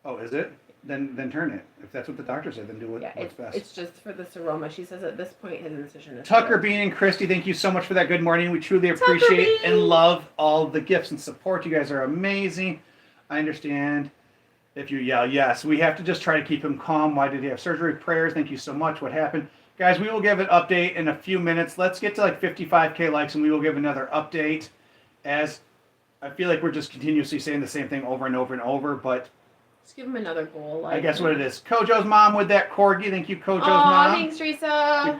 Oh, is it? Then turn it. If that's what the doctor said, then do what's best. It's just for this aroma. She says at this point his incision is Tucker good. Bean and Christy, thank you so much for that good morning. We truly appreciate and love all the gifts and support. You guys are amazing. I understand if you yell. Yes, we have to just try to keep him calm. Why did he have surgery? Prayers. Thank you so much. What happened? Guys, we will give an update in a few minutes. Let's get to like 55K likes and we will give another update, as I feel like we're just continuously saying the same thing over and over and over, but Just give him another goal. I guess what it is. Kojo's mom with that corgi. Thank you, Kojo's mom. Thanks, Teresa.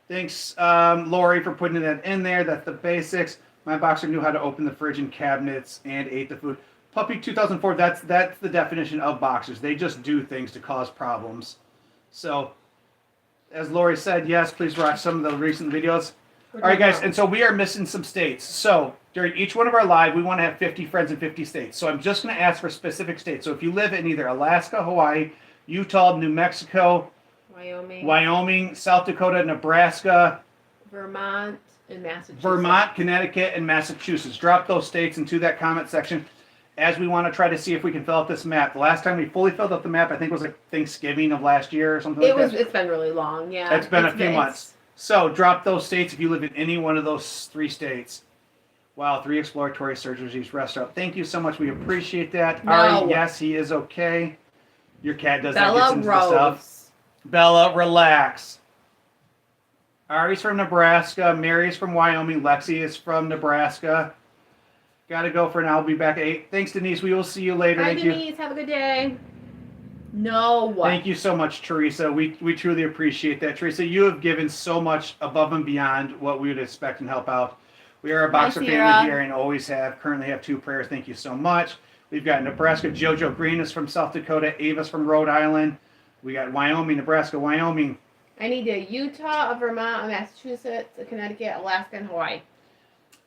Thanks, Lori, for putting that in there. That's the basics. My boxer knew how to open the fridge and cabinets and ate the food. Puppy 2004, that's the definition of boxers. They just do things to cause problems. So, as Lori said, yes, please watch some of the recent videos. All right, guys, and so we are missing some states. So, during each one of our live, we want to have 50 friends in 50 states. So I'm just going to ask for specific states. So if you live in either Alaska, Hawaii, Utah, New Mexico, Wyoming, South Dakota, Nebraska, Vermont, and Massachusetts. Vermont, Connecticut, and Massachusetts. Drop those states into that comment section as we want to try to see if we can fill out this map. The last time we fully filled out the map, I think it was like Thanksgiving of last year or something like that. It's been really long, yeah. It's been a few months. So drop those states if you live in any one of those 3 states. Wow, 3 exploratory surgeries, rest up. Thank you so much. We appreciate that. No. Ari, yes, he is okay. Your cat does Bella that. Gets into the Rose. stuff. Bella, relax. Ari's from Nebraska. Mary's from Wyoming. Lexi is from Nebraska. Gotta go for now. I'll be back at 8. Thanks, Denise. We will see you later. Bye, Thank you. Denise. Have a good day. No. Thank you so much, Teresa. We truly appreciate that. Teresa, you have given so much above and beyond what we would expect and help out. We are a boxer family here and always have. Currently have 2 prayers. Thank you so much. We've got Nebraska. JoJo Green is from South Dakota. Ava's from Rhode Island. We got Wyoming, Nebraska, Wyoming. I need a Utah, a Vermont, a Massachusetts, a Connecticut, Alaska, and Hawaii.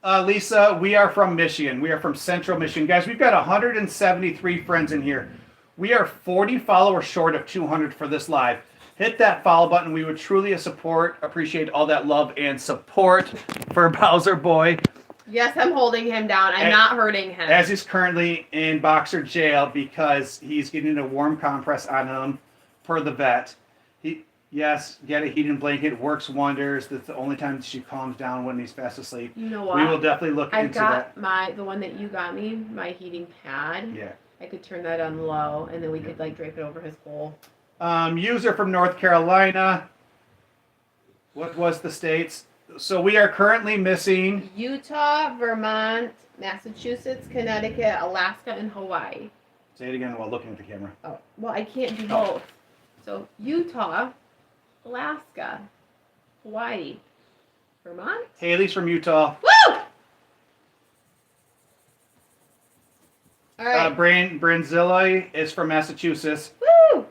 Lisa, we are from Michigan. We are from Central Michigan. Guys, we've got 173 friends in here. We are 40 followers short of 200 for this live. Hit that follow button. We would truly appreciate all that love and support for Bowser Boy. Yes, I'm holding him down. I'm not hurting him. As he's currently in boxer jail because he's getting a warm compress on him per the vet. Yes, get a heating blanket. It works wonders. That's the only time she calms down when he's fast asleep. You know what? We will definitely look I into got that. the one that you got me, my heating pad. Yeah. I could turn that on low, and then we could like drape it over his bowl. User from North Carolina. What was the states? So we are currently missing. Utah, Vermont, Massachusetts, Connecticut, Alaska, and Hawaii. Say it again while looking at the camera. Oh, well, I can't do Oh. both. So Utah, Alaska, Hawaii, Vermont. Haley's from Utah. Woo! All right. Branzilla is from Massachusetts. Woo!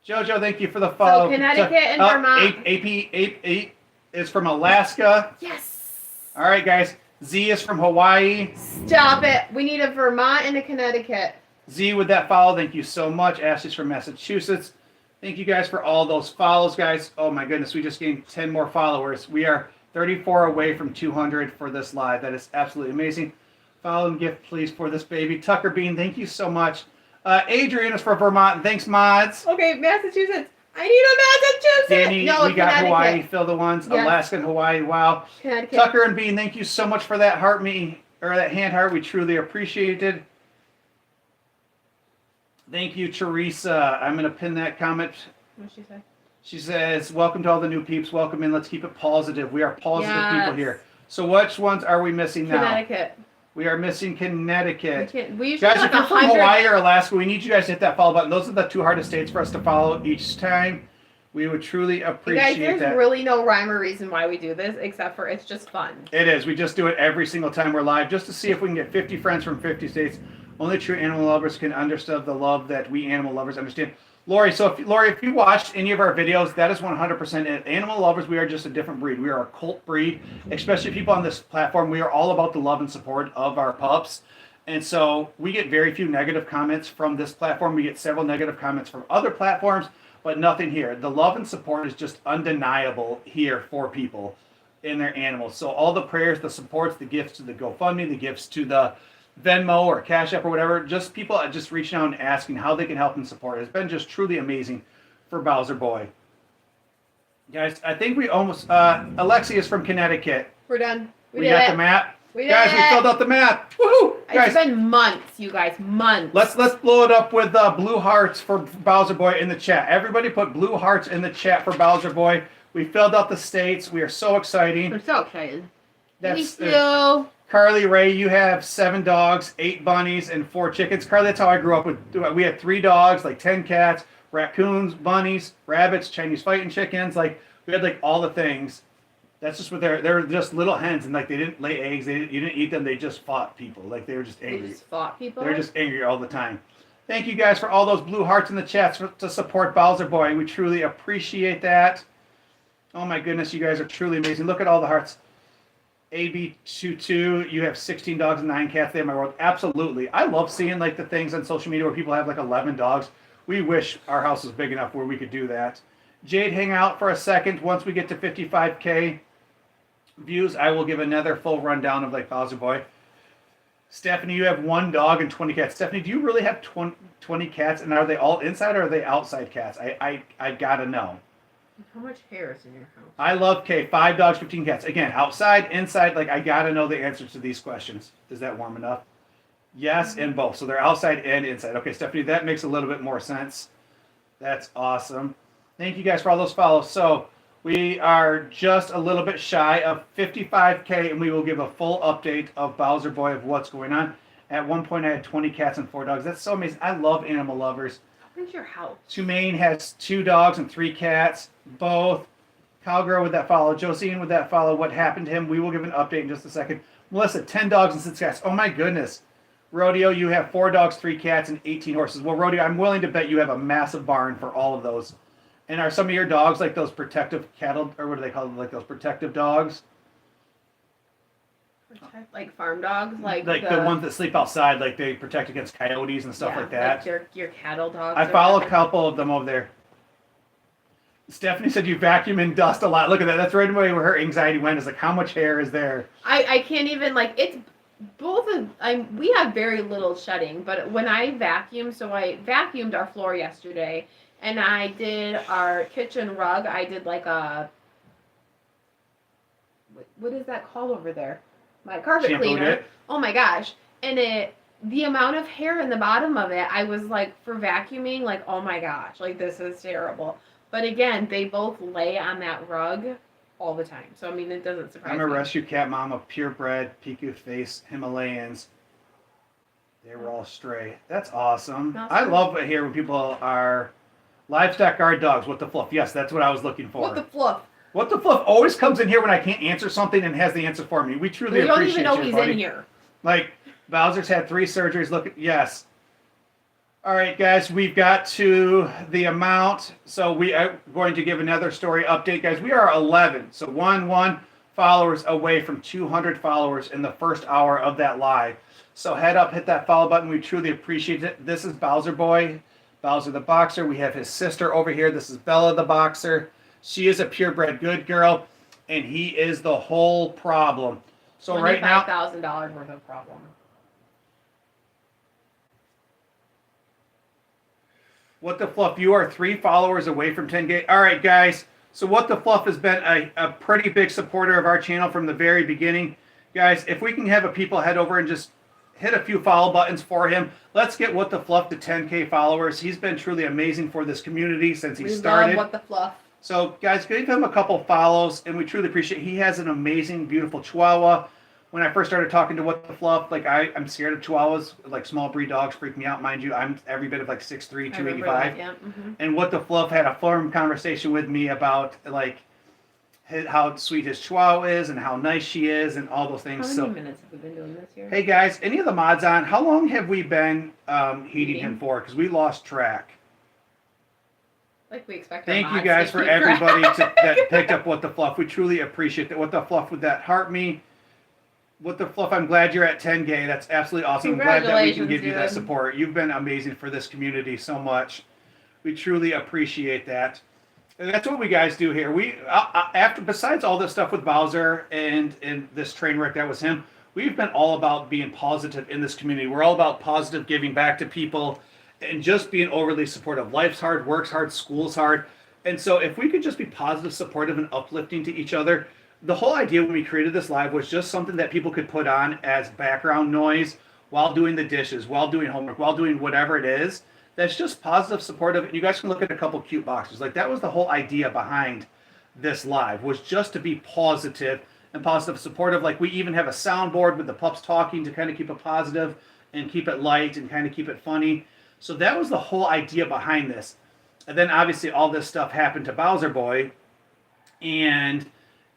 Jojo, thank you for the follow. Connecticut and Vermont. AP is from Alaska. Yes. All right, guys. Z is from Hawaii. Stop it. We need a Vermont and a Connecticut. Z with that follow. Thank you so much. Ashley's from Massachusetts. Thank you guys for all those follows, guys. Oh my goodness, we just gained 10 more followers. We are 34 away from 200 for this live. That is absolutely amazing. Follow and gift, please, for this baby. Tucker Bean, thank you so much. Adrian is for Vermont. Thanks, mods. Okay, Massachusetts. I need a Massachusetts. Danny, No, we got Connecticut. Hawaii. Fill the ones. Yes. Alaska and Hawaii. Wow. Connecticut. Tucker and Bean, thank you so much for that heart me or that hand heart. We truly appreciate it. Thank you, Teresa. I'm gonna pin that comment. What'd she say? She says, "Welcome to all the new peeps. Welcome in. Let's keep it positive. We are positive people Yes. here." So, which ones are we missing now? Connecticut. We are missing We Connecticut. can't. We usually Guys, have if like you're from 100. Hawaii or Alaska, we need you guys to hit that follow button. Those are the two hardest states for us to follow each time. We would truly You guys, appreciate there's that. really no rhyme or reason why we do this, except for it's just fun. It is. We just do it every single time we're live, just to see if we can get 50 friends from 50 states. Only true animal lovers can understand the love that we animal lovers understand. Lori, if you watched any of our videos, that is 100% it. Animal lovers, we are just a different breed. We are a cult breed, especially people on this platform. We are all about the love and support of our pups. And so we get very few negative comments from this platform. We get several negative comments from other platforms, but nothing here. The love and support is just undeniable here for people in their animals. So all the prayers, the supports, the gifts to the GoFundMe, the gifts to the Venmo or Cash App or whatever, just people just reaching out and asking how they can help and support. It's been just truly amazing for Bowser Boy. Guys, I think we almost, Alexi is from Connecticut. We're done. We got the map. We did Guys, we it. filled out the map. Woohoo! It's Guys, been months, you guys. Months. let's blow it up with blue hearts for Bowser Boy in the chat. Everybody put blue hearts in the chat for Bowser Boy. We filled out the states. We are so exciting. I'm so excited. That's Thank you. Carly Ray, you have 7 dogs, 8 bunnies, and 4 chickens. Carly, that's how I grew up with. We had 3 dogs, like 10 cats, raccoons, bunnies, rabbits, Chinese fighting chickens. Like we had like all the things. That's just what they're just little hens, and like they didn't lay eggs. You didn't eat them. They just fought people. Like they were just We angry. just fought people. They're just angry all the time. Thank you guys for all those blue hearts in the chats to support Bowser Boy. We truly appreciate that. Oh my goodness, you guys are truly amazing. Look at all the hearts. AB22, you have 16 dogs and 9 cats there in my world. Absolutely. I love seeing like the things on social media where people have like 11 dogs. We wish our house was big enough where we could do that. Jade, hang out for a second. Once we get to 55K views, I will give another full rundown of like Bowser Boy. Stephanie, you have 1 dog and 20 cats. Stephanie, do you really have 20 cats? And are they all inside or are they outside cats? I gotta know. How much hair is in your house? I love 5 dogs, 15 cats. Again, outside, inside, like I gotta know the answers to these questions. Is that warm enough? Yes, and both. So they're outside and inside. Okay, Stephanie, that makes a little bit more sense. That's awesome. Thank you guys for all those follows. So we are just a little bit shy of 55K, and we will give a full update of Bowser Boy of what's going on. At one point, I had 20 cats and 4 dogs. That's so amazing. I love animal lovers. Where's your house? Tumaine has 2 dogs and 3 cats, both. Cowgirl with that follow. Josine with that follow. What happened to him? We will give an update in just a second. Melissa, 10 dogs and 6 cats. Oh my goodness. Rodeo, you have 4 dogs, 3 cats, and 18 horses. Well, Rodeo, I'm willing to bet you have a massive barn for all of those. And are some of your dogs like those protective cattle, or what do they call them? Like those protective dogs? Like farm dogs? Like the ones that sleep outside, like they protect against coyotes and stuff like that. Like your cattle dogs. I or follow a whatever. couple of them over there. Stephanie said you vacuum and dust a lot. Look at that. That's right away where her anxiety went. Is like, how much hair is there? I can't even like it's both of we have very little shedding, but when I vacuum, so I vacuumed our floor yesterday, And I did our kitchen rug. I did like a, what is that called over there? My carpet Shampooed cleaner. it. Oh my gosh. And the amount of hair in the bottom of it, I was like, for vacuuming, like, oh my gosh, like this is terrible. But again, they both lay on that rug all the time. So I mean, it doesn't surprise I'm me. a rescue cat mom of purebred, Piku face Himalayans. They were all stray. That's awesome. Awesome. I love it here when people are livestock guard dogs. What the fluff? Yes, that's what I was looking for. What the fluff? What the fluff always comes in here when I can't answer something and has the answer for me. We truly You don't appreciate even know you, he's buddy. in here. Like Bowser's had 3 surgeries. Look at yes. All right, guys, we've got to the amount. So we are going to give another story update, guys. We are 11, so one followers away from 200 followers in the first hour of that live. So head up, hit that follow button. We truly appreciate it. This is Bowser Boy, Bowser the Boxer. We have his sister over here. This is Bella the Boxer. She is a purebred good girl, and he is the whole problem. So right now, $25,000 worth of problem. What the Fluff, you are 3 followers away from 10K. All right, guys. So What the Fluff has been a pretty big supporter of our channel from the very beginning. Guys, if we can have a people head over and just hit a few follow buttons for him, let's get What the Fluff to 10K followers. He's been truly amazing for this community since he started. Love What the Fluff. So, guys, give him a couple follows, and we truly appreciate it. He has an amazing, beautiful Chihuahua. When I first started talking to What the Fluff, like I'm scared of Chihuahuas. Like small breed dogs freak me out, mind you. I'm every bit of like 6'3", 285. Yeah. Mm-hmm. And What the Fluff had a firm conversation with me about like how sweet his Chihuahua is and how nice she is and all those things. How many minutes have we been doing this here? Hey guys, any of the mods on? How long have we been heating him for? Because we lost track. Like we expect. Thank you guys for everybody that picked up What the Fluff. We truly appreciate that. What the Fluff with that heart me. What the Fluff, I'm glad you're at 10K. That's absolutely awesome. I'm glad that we can give you that support. You've been amazing for this community so much. We truly appreciate that. And that's what we guys do here. We after besides all this stuff with Bowser and this train wreck that was him, we've been all about being positive in this community. We're all about positive giving back to people and just being overly supportive. Life's hard, work's hard, school's hard. And so if we could just be positive, supportive, and uplifting to each other, the whole idea when we created this live was just something that people could put on as background noise while doing the dishes, while doing homework, while doing whatever it is. That's just positive, supportive. And you guys can look at a couple cute boxes. Like that was the whole idea behind this live, was just to be positive and positive, supportive. Like we even have a soundboard with the pups talking to kind of keep it positive and keep it light and kind of keep it funny. So that was the whole idea behind this. And then obviously all this stuff happened to Bowser Boy, and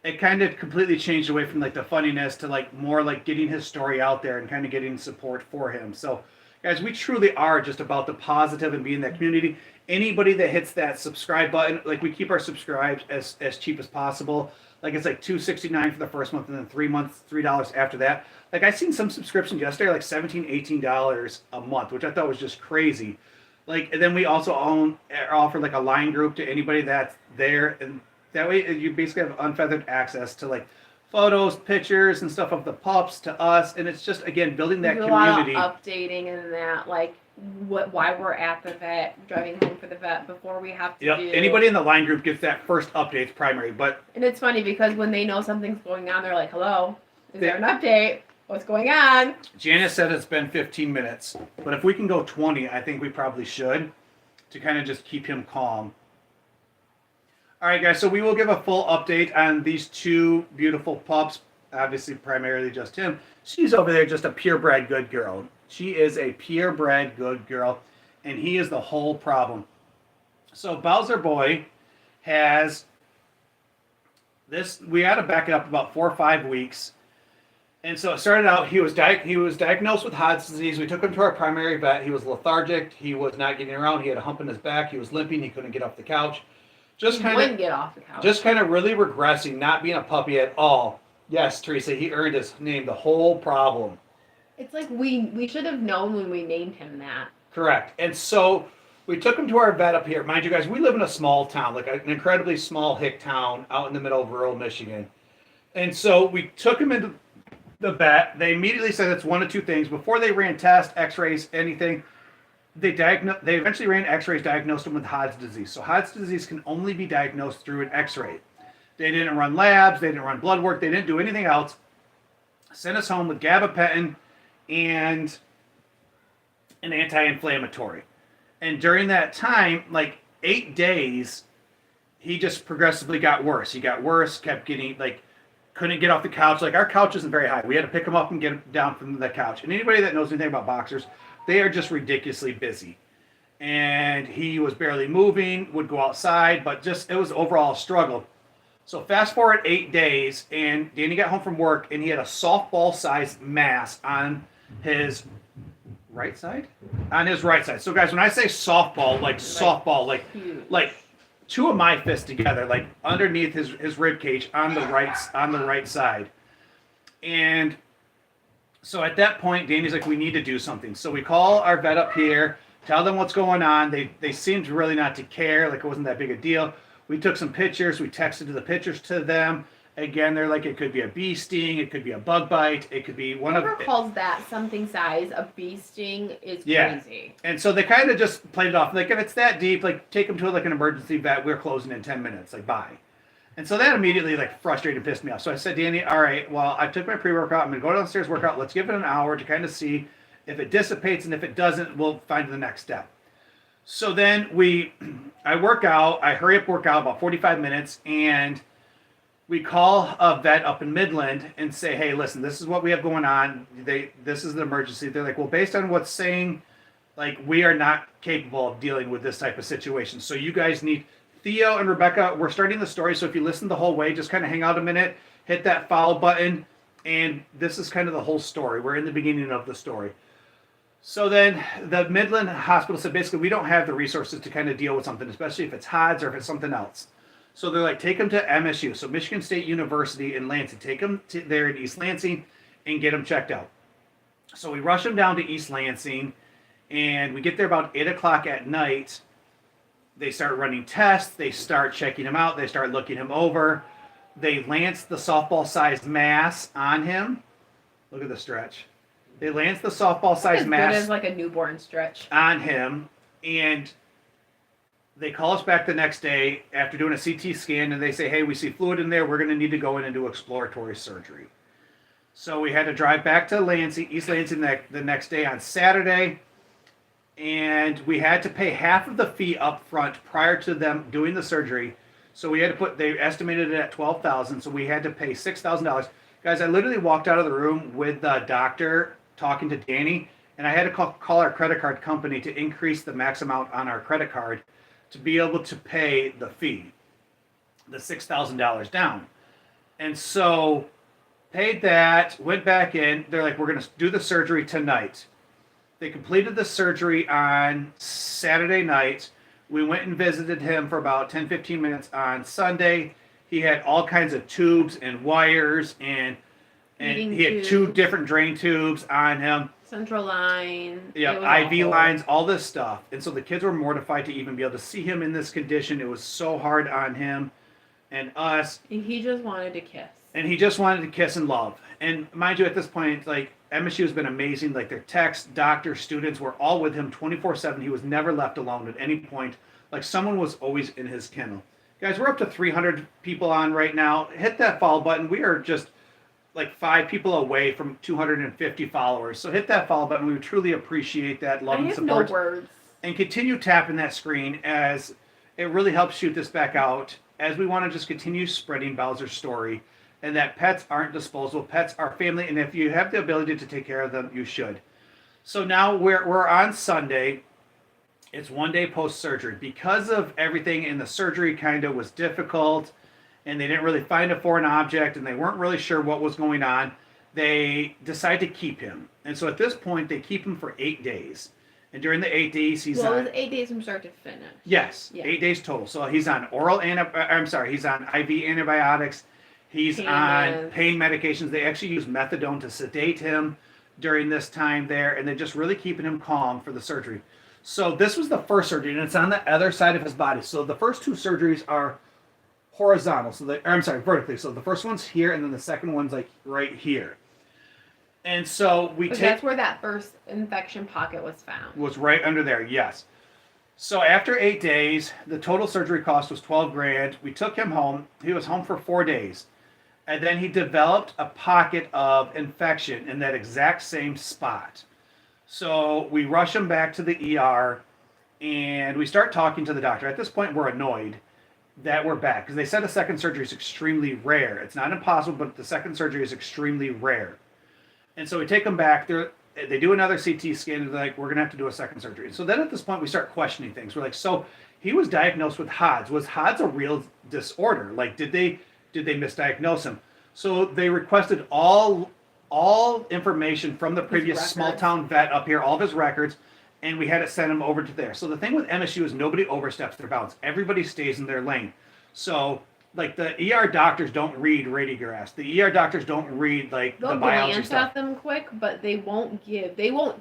it kind of completely changed away from like the funniness to like more like getting his story out there and kind of getting support for him. So guys, we truly are just about the positive and being that community. Anybody that hits that subscribe button, like we keep our subscribes as cheap as possible. Like it's like $2.69 for the first month and then 3 months, $3 after that. Like I seen some subscriptions yesterday, like $17, $18 a month, which I thought was just crazy. Like, and then we also offer like a line group to anybody that's there, and that way you basically have unfeathered access to like photos, pictures, and stuff of the pups to us, and it's just again building that community. A lot of updating and that, like why we're at the vet, driving home for the vet before we have to. Yep. do. Anybody in the line group gets that first update primary, but and it's funny because when they know something's going on, they're like, "Hello, is there an update? What's going on?" Janice said it's been 15 minutes, but if we can go 20, I think we probably should, to kind of just keep him calm. All right, guys, so we will give a full update on these 2 beautiful pups, obviously primarily just him. She's over there just a purebred good girl. She is a purebred good girl, and he is the whole problem. So Bowser Boy has this, we had to back it up about 4 or 5 weeks. And so it started out, he was diagnosed with Hodgkin's disease. We took him to our primary vet. He was lethargic. He was not getting around. He had a hump in his back. He was limping. He couldn't get off the couch. He wouldn't get off the couch. Just kind of really regressing, not being a puppy at all. Yes, Teresa, he earned his name, the whole problem. It's like we should have known when we named him that. Correct. And so we took him to our vet up here. Mind you guys, we live in a small town, like an incredibly small hick town out in the middle of rural Michigan. And so we took him into the vet. They immediately said it's one of 2 things. Before they ran tests, x-rays, anything, They eventually ran X-rays, diagnosed him with Hodg's disease. So Hodg's disease can only be diagnosed through an X-ray. They didn't run labs, they didn't run blood work, they didn't do anything else. Sent us home with gabapentin and an anti-inflammatory. And during that time, like 8 days, he just progressively got worse. He got worse, kept getting like couldn't get off the couch. Like our couch isn't very high. We had to pick him up and get him down from the couch. And anybody that knows anything about boxers, they are just ridiculously busy. And he was barely moving, would go outside, but just it was overall a struggle. So fast forward 8 days, and Danny got home from work, and he had a softball-sized mass on his right side. On his right side. So guys, when I say softball, like softball, like two of my fists together, like underneath his rib cage on the right side. And so at that point, Danny's like, we need to do something. So we call our vet up here, tell them what's going on. They seemed really not to care, like it wasn't that big a deal. We took some pictures, we texted the pictures to them. Again, they're like, it could be a bee sting, it could be a bug bite, it could be one Whoever of... calls that something size, a bee sting, is Yeah. crazy. And so they kind of just played it off. Like, if it's that deep, like, take them to, like, an emergency vet. We're closing in 10 minutes. Like, bye. And so that immediately, like, frustrated and pissed me off. So I said, Danny, all right, well, I took my pre-workout. I'm going to go downstairs, work out. Let's give it an hour to kind of see if it dissipates. And if it doesn't, we'll find the next step. So then I work out. I hurry up, work out about 45 minutes. And we call a vet up in Midland and say, hey, listen, this is what we have going on. This is an emergency. They're like, well, based on what's saying, like, we are not capable of dealing with this type of situation. So you guys need... Theo and Rebecca, we're starting the story, so if you listen the whole way, just kind of hang out a minute, hit that follow button, and this is kind of the whole story. We're in the beginning of the story. So then the Midland Hospital said, basically, we don't have the resources to kind of deal with something, especially if it's Hodg's or if it's something else. So they're like, take him to MSU, so Michigan State University in Lansing. Take him to there in East Lansing and get him checked out. So we rush him down to East Lansing, and we get there about 8 o'clock at night. They start running tests. They start checking him out. They start looking him over. They lance the softball-sized mass on him. Look at the stretch. They lance the softball-sized mass. As good as like a newborn stretch. On him, and they call us back the next day after doing a CT scan, and they say, hey, we see fluid in there. We're going to need to go in and do exploratory surgery. So we had to drive back to Lansing, East Lansing the next day on Saturday. And we had to pay half of the fee up front prior to them doing the surgery. So we had to they estimated it at $12,000, so we had to pay $6,000. Guys, I literally walked out of the room with the doctor talking to Danny, and I had to call our credit card company to increase the max amount on our credit card to be able to pay the fee, the $6,000 down. And so paid that, went back in. They're like, we're going to do the surgery tonight. They completed the surgery on Saturday night. We went and visited him for about 10, 15 minutes on Sunday. He had all kinds of tubes and wires, and he had 2 different drain tubes on him. Central line. Yeah, IV lines, all this stuff. And so the kids were mortified to even be able to see him in this condition. It was so hard on him and us. He just wanted to kiss. And he just wanted to kiss and love. And mind you, at this point, like, MSU has been amazing. Like, their techs, doctors, students were all with him 24/7. He was never left alone at any point. Like, someone was always in his kennel. Guys, we're up to 300 people on right now. Hit that follow button. We are just like 5 people away from 250 followers. So hit that follow button. We would truly appreciate that love and support. No words. And continue tapping that screen, as it really helps shoot this back out, as we want to just continue spreading Bowser's story, and that pets aren't disposable. Pets are family, and if you have the ability to take care of them, you should. So now we're on Sunday. It's 1 day post-surgery. Because of everything in the surgery kind of was difficult, and they didn't really find a foreign object, and they weren't really sure what was going on, they decide to keep him. And so at this point, they keep him for 8 days. And during the 8 days, he's on... Well, it was 8 days from start to finish. Yes, yeah. 8 days total. So he's on he's on IV antibiotics. He's on pain medications. They actually use methadone to sedate him during this time there, and they're just really keeping him calm for the surgery. So this was the first surgery, and it's on the other side of his body. So the first 2 surgeries are horizontal. Vertically. So the first one's here, and then the second one's like right here. And so we But take that's where that first infection pocket was found. was right under there. Yes. So after 8 days, the total surgery cost was 12 grand. We took him home. He was home for 4 days. And then he developed a pocket of infection in that exact same spot. So we rush him back to the ER and we start talking to the doctor. At this point, we're annoyed that we're back because they said a second surgery is extremely rare. It's not impossible, but the second surgery is extremely rare. And so we take him back. They do another CT scan and they're like, we're going to have to do a second surgery. So then at this point, we start questioning things. We're like, so he was diagnosed with HODS. Was HODS a real disorder? Like, did they misdiagnose him? So they requested all information from the previous small town vet up here, all of his records, and we had to send him over to there. So the thing with MSU is nobody oversteps their bounds. Everybody stays in their lane. So like the ER doctors don't read radiographs. The ER doctors don't read like They'll the biology glance stuff. at them quick, but they won't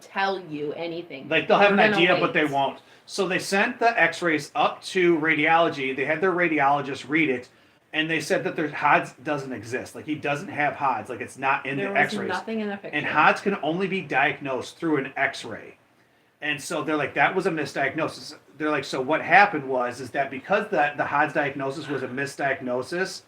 tell you anything. Like they'll have We're an gonna idea, wait. but they won't. So they sent the X-rays up to radiology. They had their radiologist read it, and they said that their HODS doesn't exist. Like he doesn't have HODS. Like it's not in There the was X-rays. nothing in the picture. And HODS can only be diagnosed through an X-ray. And so they're like, that was a misdiagnosis. They're like, so what happened is that because the HODS diagnosis was a misdiagnosis,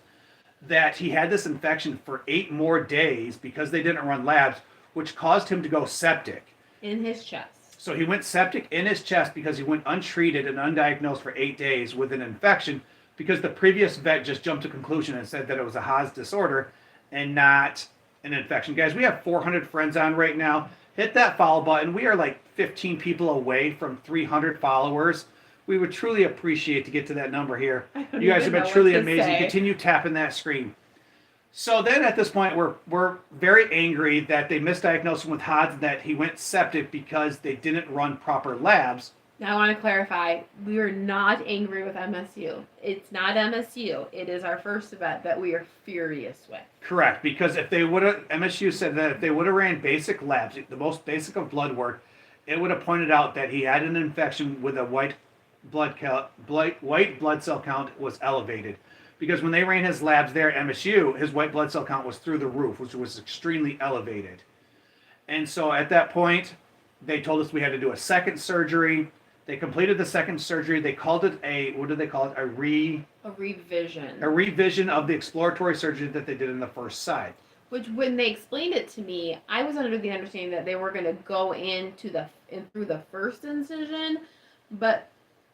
that he had this infection for 8 more days because they didn't run labs, which caused him to go septic. in his chest. So he went septic in his chest because he went untreated and undiagnosed for 8 days with an infection because the previous vet just jumped to conclusion and said that it was a HODS disorder and not an infection. Guys, we have 400 friends on right now. Hit that follow button. We are like 15 people away from 300 followers. We would truly appreciate to get to that number here. You guys have been truly amazing. Continue tapping that screen. So then at this point, we're very angry that they misdiagnosed him with HODS and that he went septic because they didn't run proper labs. Now I want to clarify, we are not angry with MSU. It's not MSU. It is our first vet that we are furious with. Correct, because if they would have, MSU said that if they would have ran basic labs, the most basic of blood work, it would have pointed out that he had an infection with a white blood cell count was elevated. Because when they ran his labs there at MSU, his white blood cell count was through the roof, which was extremely elevated. And so at that point, they told us we had to do a second surgery. They completed the second surgery. They called it what did they call it? A revision. A revision of the exploratory surgery that they did in the first side. Which, when they explained it to me, I was under the understanding that they were going to go through the first incision, but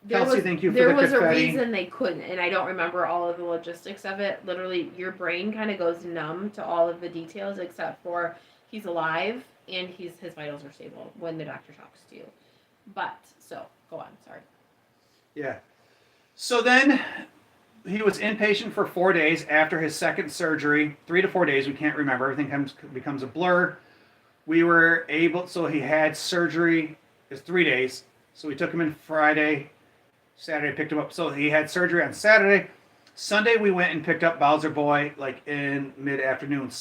Kelsey, thank you for there the was confetti. a reason they couldn't, and I don't remember all of the logistics of it. Literally, your brain kind of goes numb to all of the details except for he's alive and his vitals are stable when the doctor talks to you. But, so, go on, sorry. Yeah. So then he was inpatient for 4 days after his second surgery. 3 to 4 days, we can't remember. Everything becomes a blur. We were able, so he had surgery, it's 3 days. So we took him in Friday, Saturday, picked him up. So he had surgery on Saturday. Sunday, we went and picked up Bowser Boy, like in mid-afternoon.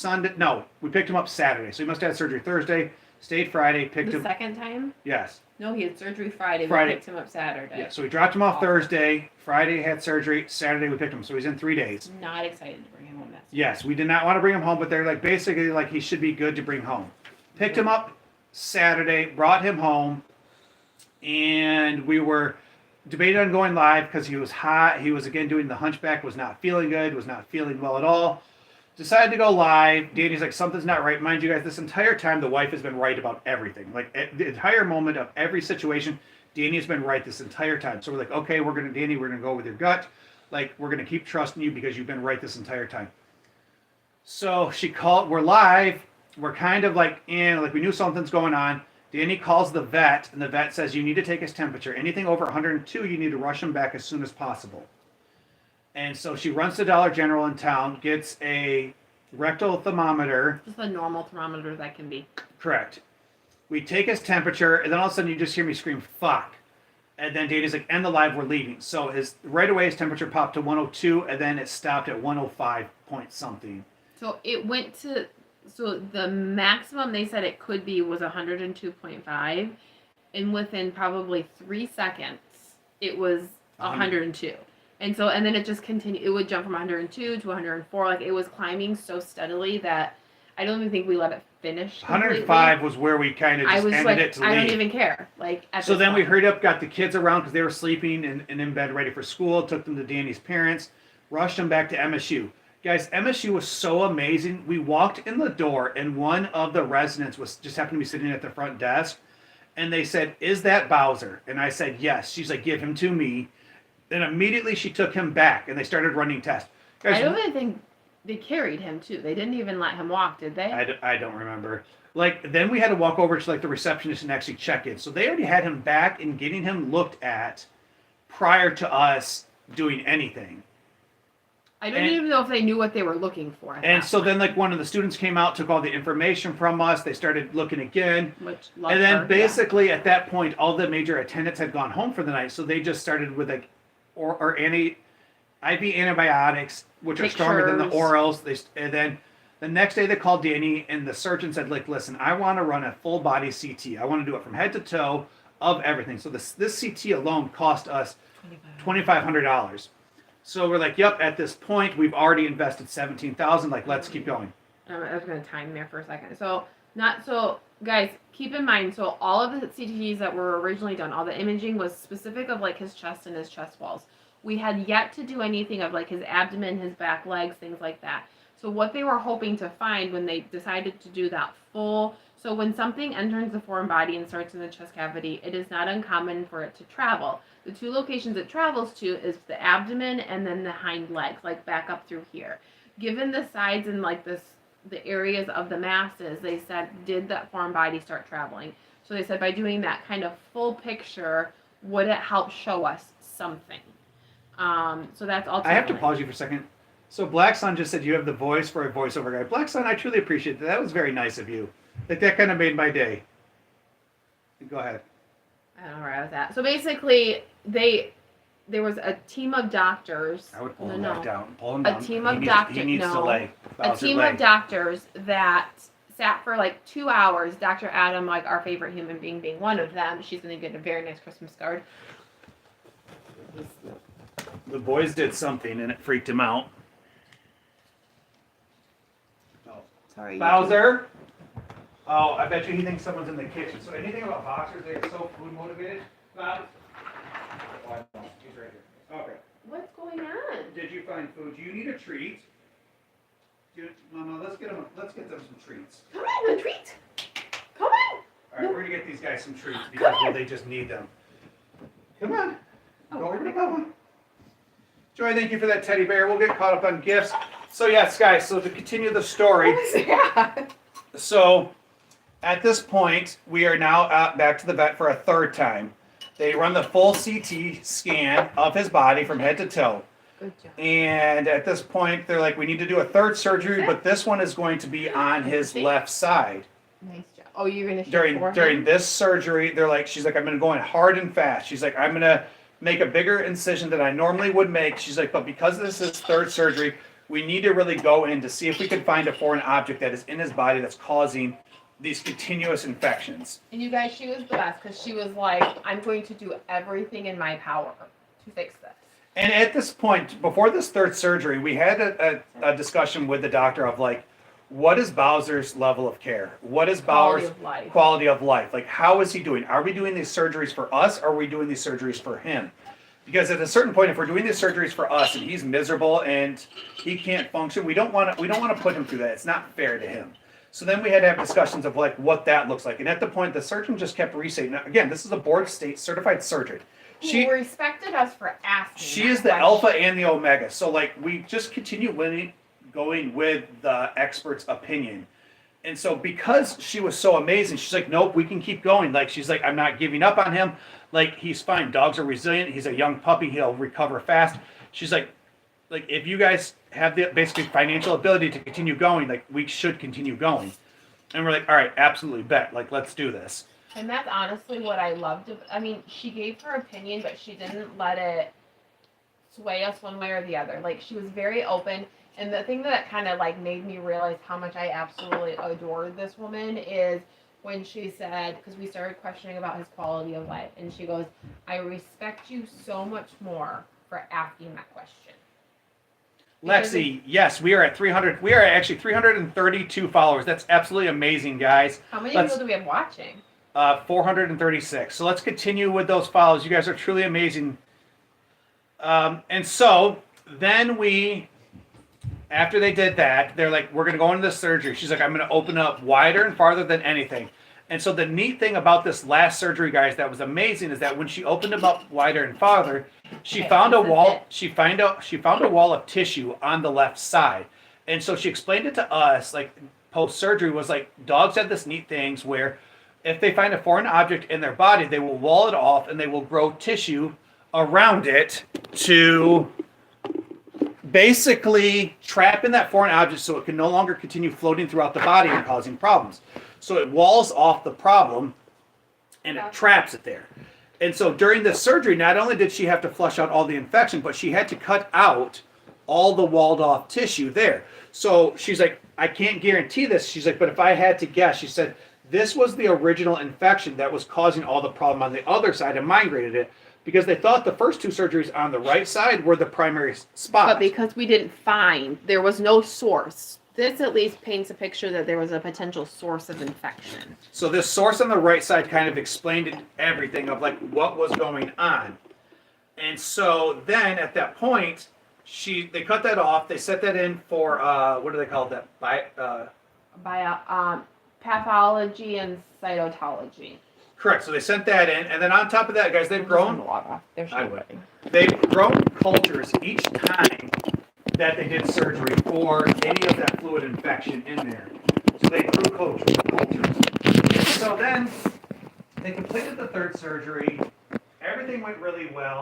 We picked him up Saturday. So he must have had surgery Thursday, stayed Friday, picked him. The second time? Yes. No, he had surgery Friday. We picked him up Saturday. Yeah, so we dropped him off Thursday. Friday had surgery. Saturday we picked him. So he's in 3 days. Not excited to bring him home. Yes, we did not want to bring him home, but they're like basically like he should be good to bring home. Picked him up Saturday, brought him home, and we were debating on going live because he was hot. He was again doing the hunchback, was not feeling good, was not feeling well at all. Decided to go live. Danny's like, something's not right. Mind you guys, this entire time the wife has been right about everything. Like the entire moment of every situation, Danny has been right this entire time. So we're like, okay, Danny, we're gonna go with your gut. Like, we're gonna keep trusting you because you've been right this entire time. So she called, we're live. We're kind of like we knew something's going on. Danny calls the vet, and the vet says you need to take his temperature. Anything over 102, you need to rush him back as soon as possible. And so she runs to Dollar General in town, gets a rectal thermometer. Just a normal thermometer that can be. Correct. We take his temperature, and then all of a sudden you just hear me scream, fuck. And then Danny's like, end the live, we're leaving. So right away his temperature popped to 102, and then it stopped at 105 point something. So it went to, so the maximum they said it could be was 102.5, and within probably 3 seconds, it was 102. And then it just continued. It would jump from 102 to 104. Like, it was climbing so steadily that I don't even think we let it finish completely. 105 was where we kind of I just was ended like, it to I leave. don't even care. Like, at So this then we point. hurried up, got the kids around because they were sleeping and in bed ready for school, took them to Danny's parents, rushed them back to MSU. Guys, MSU was so amazing. We walked in the door and one of the residents was just happened to be sitting at the front desk and they said, "Is that Bowser?" And I said, "Yes." She's like, "Give him to me." Then immediately she took him back and they started running tests. Guys, I don't even think they carried him too. They didn't even let him walk, did they? I don't remember. Like, then we had to walk over to like the receptionist and actually check in. So they already had him back and getting him looked at prior to us doing anything. I don't even know if they knew what they were looking for. And so then, like, one of the students came out, took all the information from us. They started looking again. And then basically at that point, all the major attendants had gone home for the night. So they just started with like IV antibiotics, which are stronger than the orals. And then the next day they called Danny and the surgeon said, like, listen, I want to run a full body CT. I want to do it from head to toe of everything. So this CT alone cost us $2,500. So we're like, yep, at this point, we've already invested $17,000. Like, let's keep going. I was going to time there for a second. Guys, keep in mind, so all of the CTs that were originally done, all the imaging was specific of like his chest and his chest walls. We had yet to do anything of like his abdomen, his back legs, things like that. So what they were hoping to find when they decided to do that so when something enters the foreign body and starts in the chest cavity, it is not uncommon for it to travel. The two locations it travels to is the abdomen and then the hind legs, like back up through here. Given the sides and like the areas of the masses, they said, did that foreign body start traveling? So they said by doing that kind of full picture, would it help show us something? So that's ultimately. I have to pause you for a second. So Black Sun just said you have the voice for a voiceover guy. Black Sun, I truly appreciate that. That was very nice of you. Like, that kind of made my day. Go ahead. I don't know where I was at. So basically, there was a team of doctors. I would pull him back down. Pull him down. A team of doctors. He needs to lay. A team of doctors that sat for like 2 hours. Dr. Adam, like our favorite human being one of them. She's going to get a very nice Christmas card. The boys did something and it freaked him out. Sorry. Bowser? Oh, I bet you he thinks someone's in the kitchen. So anything about boxers, they're so food motivated? Bob? Oh, I don't. He's right here. Okay. What's going on? Did you find food? Do you need a treat? Mama, let's get them some treats. Come on, a treat. Come on. All right, we're gonna get these guys some treats because they just need them. Come on. Go over to Bubba. Joy, thank you for that teddy bear. We'll get caught up on gifts. So yes, guys, so to continue the story. What is that? So at this point, we are now back to the vet for a third time. They run the full CT scan of his body from head to toe. Good job. And at this point, they're like, we need to do a third surgery, but this one is going to be on his left side. Nice job. Oh, you're going to show During this surgery, she's like, I'm going to go in hard and fast. She's like, I'm going to make a bigger incision than I normally would make. She's like, but because this is third surgery, we need to really go in to see if we can find a foreign object that is in his body that's causing these continuous infections. And you guys, she was the best because she was like, I'm going to do everything in my power to fix this. And at this point, before this third surgery, we had a discussion with the doctor of like, what is Bowser's level of care? What is Bowser's quality of life? Like, how is he doing? Are we doing these surgeries for us, or are we doing these surgeries for him? Because at a certain point, if we're doing these surgeries for us and he's miserable and he can't function, we don't want to put him through that. It's not fair to him. So then we had to have discussions of like what that looks like. And at the point, the surgeon just kept restating. Now, again, this is a board state certified surgeon. She respected us for asking. She is the alpha and the omega. So like we just continue going with the expert's opinion. And so because she was so amazing, she's like, nope, we can keep going. Like, she's like, I'm not giving up on him. Like, he's fine. Dogs are resilient. He's a young puppy. He'll recover fast. She's like, if you guys have the basically financial ability to continue going, like, we should continue going. And we're like, all right, absolutely bet. Like, let's do this. And that's honestly what I loved. I mean, she gave her opinion, but she didn't let it sway us one way or the other. Like, she was very open. And the thing that kind of like made me realize how much I absolutely adored this woman is when she said, because we started questioning about his quality of life, and she goes, I respect you so much more for asking that question. Lexi, yes, we are at 300. We are at actually 332 followers. That's absolutely amazing, guys. How many Let's- people do we have watching? 436. So let's continue with those follows. You guys are truly amazing. And so then after they did that, they're like, we're going to go into the surgery. She's like, I'm going to open up wider and farther than anything. And so the neat thing about this last surgery, guys, that was amazing is that when she opened them up wider and farther, she Okay, found a this is wall. it. She found a wall of tissue on the left side. And so she explained it to us, like post surgery, was like dogs have this neat things where if they find a foreign object in their body, they will wall it off and they will grow tissue around it to basically trap in that foreign object so it can no longer continue floating throughout the body and causing problems. So it walls off the problem and it traps it there. And so during the surgery, not only did she have to flush out all the infection, but she had to cut out all the walled off tissue there. So she's like, I can't guarantee this. She's like, but if I had to guess, she said, this was the original infection that was causing all the problem on the other side and migrated it because they thought the first two surgeries on the right side were the primary spot. But because we didn't find, there was no source. This at least paints a picture that there was a potential source of infection. So this source on the right side kind of explained everything of like what was going on. And so then at that point, they cut that off. They set that in for what do they call that? Pathology and cytology. Correct. So they sent that in, and then on top of that, guys, they've grown I would. they've grown cultures each time that they did surgery for any of that fluid infection in there. So they grew cultures. And so then they completed the third surgery. Everything went really well.